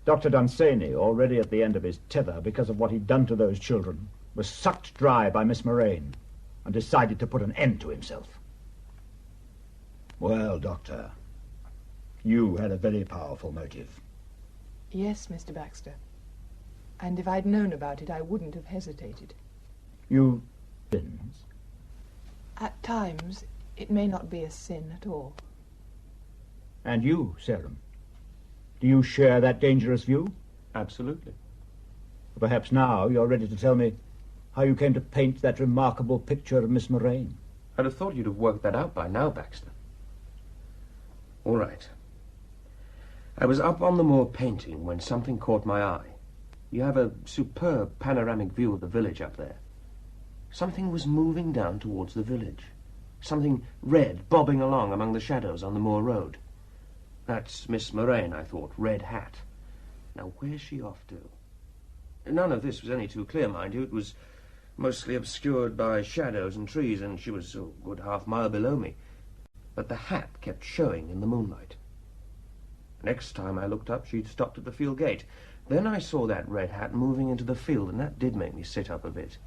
Dr. Dunsany, already at the end of his tether because of what he'd done to those children, was sucked dry by Miss Moraine and decided to put an end to himself. Well, Doctor, you had a very powerful motive. Yes, Mr. Baxter. And if I'd known about it, I wouldn't have hesitated. You sins? At times, it may not be a sin at all. And you, Sarum? Do you share that dangerous view? Absolutely. Perhaps now you're ready to tell me how you came to paint that remarkable picture of Miss Moraine. I'd have thought you'd have worked that out by now, Baxter. All right. I was up on the moor painting when something caught my eye. You have a superb panoramic view of the village up there. Something was moving down towards the village. Something red bobbing along among the shadows on the moor road. That's Miss Moraine, I thought. Red hat. Now, where's she off to? None of this was any too clear, mind you. It was mostly obscured by shadows and trees, and she was a good half-mile below me. But the hat kept showing in the moonlight. Next time I looked up, she'd stopped at the field gate. Then I saw that red hat moving into the field, and that did make me sit up a bit.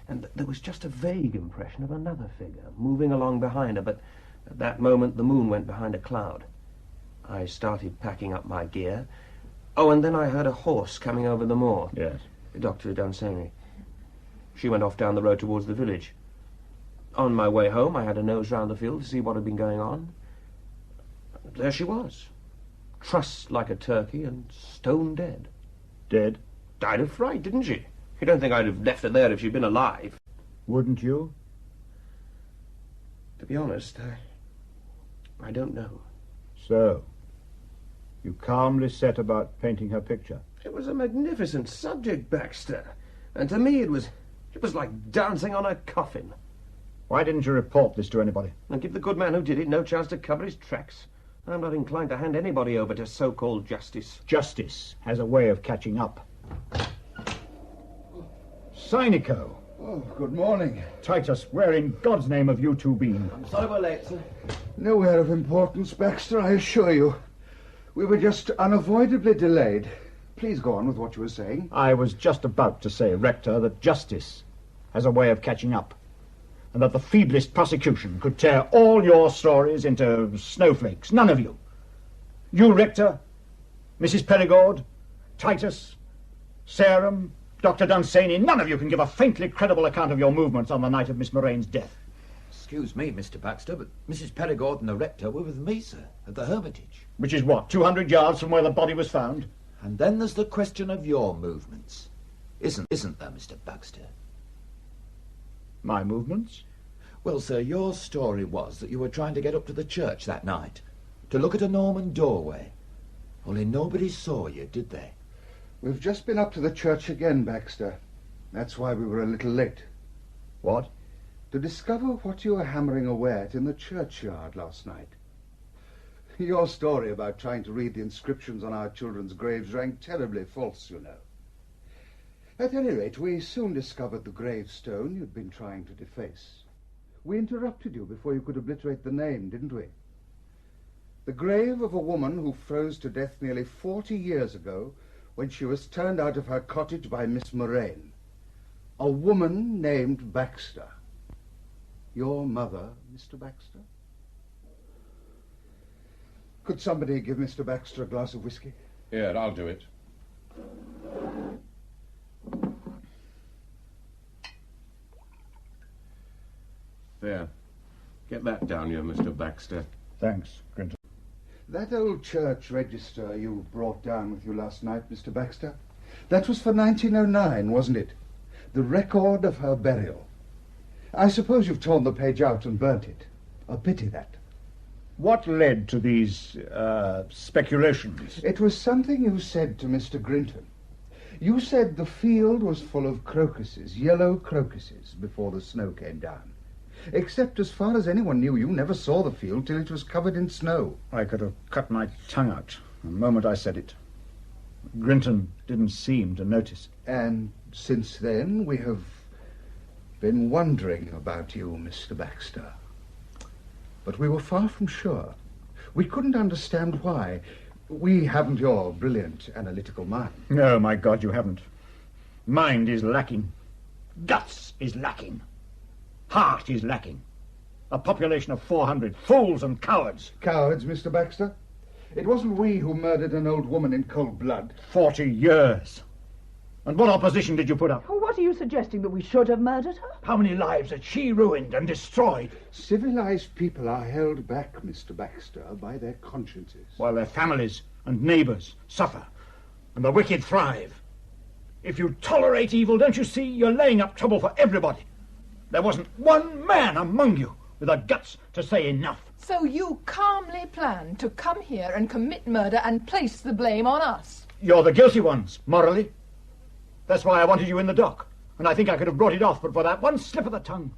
And there was just a vague impression of another figure moving along behind her, but At that moment, the moon went behind a cloud. I started packing up my gear. Oh, and then I heard a horse coming over the moor. Yes. Dr. Dunsany. She went off down the road towards the village. On my way home, I had a nose round the field to see what had been going on. There she was, trussed like a turkey and stone dead. Dead? Died of fright, didn't she? You don't think I'd have left her there if she'd been alive? Wouldn't you? To be honest, I don't know. So, you calmly set about painting her picture? It was a magnificent subject, Baxter. And to me it was like dancing on a coffin. Why didn't you report this to anybody? And give the good man who did it no chance to cover his tracks. I'm not inclined to hand anybody over to so-called justice. Justice has a way of catching up. Cynico. Oh, good morning. Titus, where in God's name have you two been? I'm sorry we're late, sir. Nowhere of importance, Baxter, I assure you. We were just unavoidably delayed. Please go on with what you were saying. I was just about to say, Rector, that justice has a way of catching up, and that the feeblest prosecution could tear all your stories into snowflakes. None of you. You, Rector, Mrs. Perigord, Titus, Sarum, Dr. Dunsany, none of you can give a faintly credible account of your movements on the night of Miss Moraine's death. Excuse me, Mr. Baxter, but Mrs. Perigord and the rector were with me, sir, at the Hermitage. Which is what, 200 yards from where the body was found? And then there's the question of your movements. Isn't there, Mr. Baxter? My movements? Well, sir, your story was that you were trying to get up to the church that night, to look at a Norman doorway. Only nobody saw you, did they? We've just been up to the church again, Baxter. That's why we were a little late. What? To discover what you were hammering away at in the churchyard last night. Your story about trying to read the inscriptions on our children's graves rang terribly false, you know. At any rate, we soon discovered the gravestone you'd been trying to deface. We interrupted you before you could obliterate the name, didn't we? The grave of a woman who froze to death nearly 40 years ago when she was turned out of her cottage by Miss Moraine. A woman named Baxter. Your mother, Mr. Baxter? Could somebody give Mr. Baxter a glass of whiskey? Here, I'll do it. There. Get that down you, Mr. Baxter. Thanks, Grinton. That old church register you brought down with you last night, Mr. Baxter, that was for 1909, wasn't it? The record of her burial. I suppose you've torn the page out and burnt it. A pity, that. What led to these, speculations? It was something you said to Mr. Grinton. You said the field was full of crocuses, yellow crocuses, before the snow came down. Except, as far as anyone knew, you never saw the field till it was covered in snow. I could have cut my tongue out the moment I said it. Grinton didn't seem to notice. And since then, we have been wondering about you, Mr. Baxter. But we were far from sure. We couldn't understand why. We haven't your brilliant analytical mind. No, my God, you haven't. Mind is lacking. Guts is lacking. Heart is lacking. A population of 400 fools and cowards. Cowards, Mr. Baxter? It wasn't we who murdered an old woman in cold blood. 40 years. And what opposition did you put up? Oh, what are you suggesting, that we should have murdered her? How many lives had she ruined and destroyed? Civilized people are held back, Mr. Baxter, by their consciences. While their families and neighbours suffer, and the wicked thrive. If you tolerate evil, don't you see, you're laying up trouble for everybody. There wasn't one man among you with the guts to say enough. So you calmly planned to come here and commit murder and place the blame on us? You're the guilty ones, morally. That's why I wanted you in the dock, and I think I could have brought it off, but for that one slip of the tongue.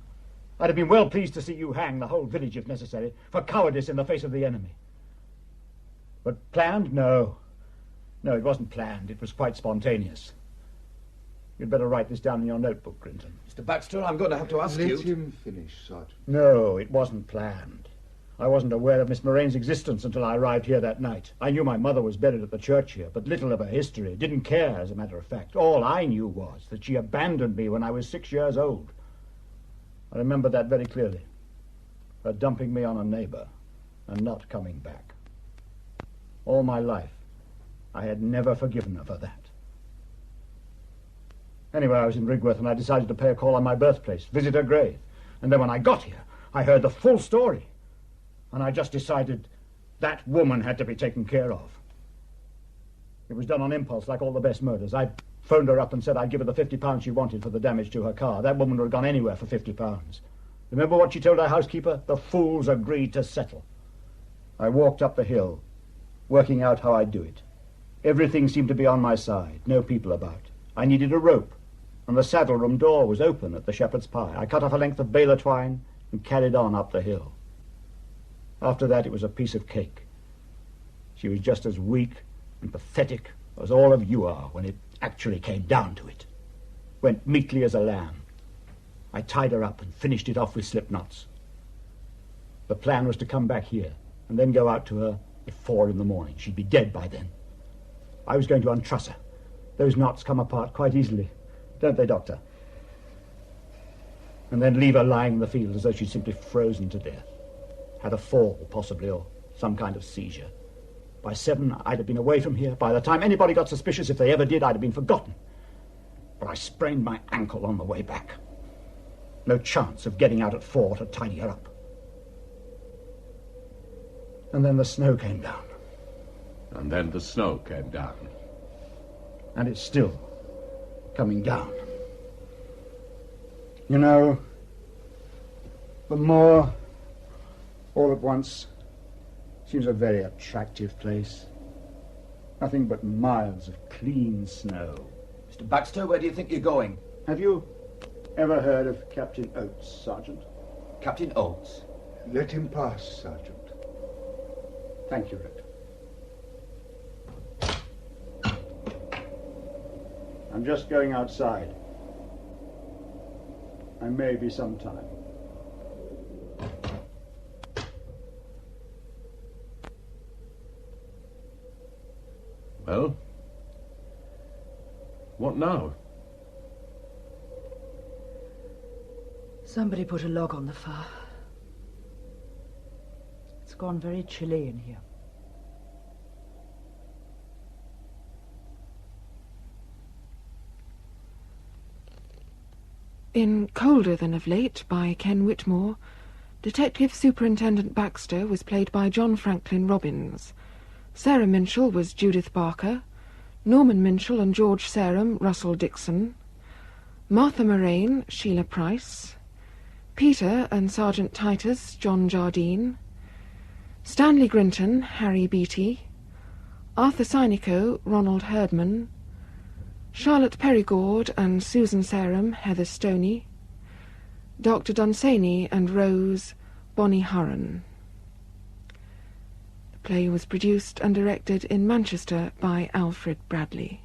I'd have been well pleased to see you hang the whole village, if necessary, for cowardice in the face of the enemy. But planned? No. No, it wasn't planned. It was quite spontaneous. You'd better write this down in your notebook, Grinton. Mr. Baxter, I'm going to have to ask you... Let him finish, Sergeant. No, it wasn't planned. I wasn't aware of Miss Moraine's existence until I arrived here that night. I knew my mother was buried at the church here, but little of her history. Didn't care, as a matter of fact. All I knew was that she abandoned me when I was 6 years old. I remember that very clearly. Her dumping me on a neighbour and not coming back. All my life, I had never forgiven her for that. Anyway, I was in Rigworth and I decided to pay a call on my birthplace, visit her grave. And then when I got here, I heard the full story. And I just decided that woman had to be taken care of. It was done on impulse, like all the best murders. I phoned her up and said I'd give her the £50 she wanted for the damage to her car. That woman would have gone anywhere for £50. Remember what she told her housekeeper? The fools agreed to settle. I walked up the hill, working out how I'd do it. Everything seemed to be on my side, no people about. I needed a rope, and the saddle room door was open at the Shepherd's Pie. I cut off a length of baler twine and carried on up the hill. After that, it was a piece of cake. She was just as weak and pathetic as all of you are when it actually came down to it. Went meekly as a lamb. I tied her up and finished it off with slip knots. The plan was to come back here and then go out to her at 4 in the morning. She'd be dead by then. I was going to untruss her. Those knots come apart quite easily, don't they, Doctor? And then leave her lying in the field as though she'd simply frozen to death. Had a fall, possibly, or some kind of seizure. By 7, I'd have been away from here. By the time anybody got suspicious, if they ever did, I'd have been forgotten. But I sprained my ankle on the way back. No chance of getting out at 4 to tidy her up. And then the snow came down. And then the snow came down. And it's still coming down. You know, the moor, all at once, seems a very attractive place. Nothing but miles of clean snow. Mr. Baxter, where do you think you're going? Have you ever heard of Captain Oates, Sergeant? Captain Oates? Let him pass, Sergeant. Thank you, Rick. I'm just going outside. I may be some time. Well, what now? Somebody put a log on the fire. It's gone very chilly in here. In Colder Than of Late by Ken Whitmore, Detective Superintendent Baxter was played by John Franklin Robbins. Sarah Minshall was Judith Barker, Norman Minshall and George Sarum, Russell Dixon, Martha Moraine, Sheila Price, Peter and Sergeant Titus, John Jardine, Stanley Grinton, Harry Beattie, Arthur Synico, Ronald Herdman, Charlotte Perigord and Susan Sarum, Heather Stoney, Dr. Dunsany and Rose, Bonnie Hurren. The play was produced and directed in Manchester by Alfred Bradley.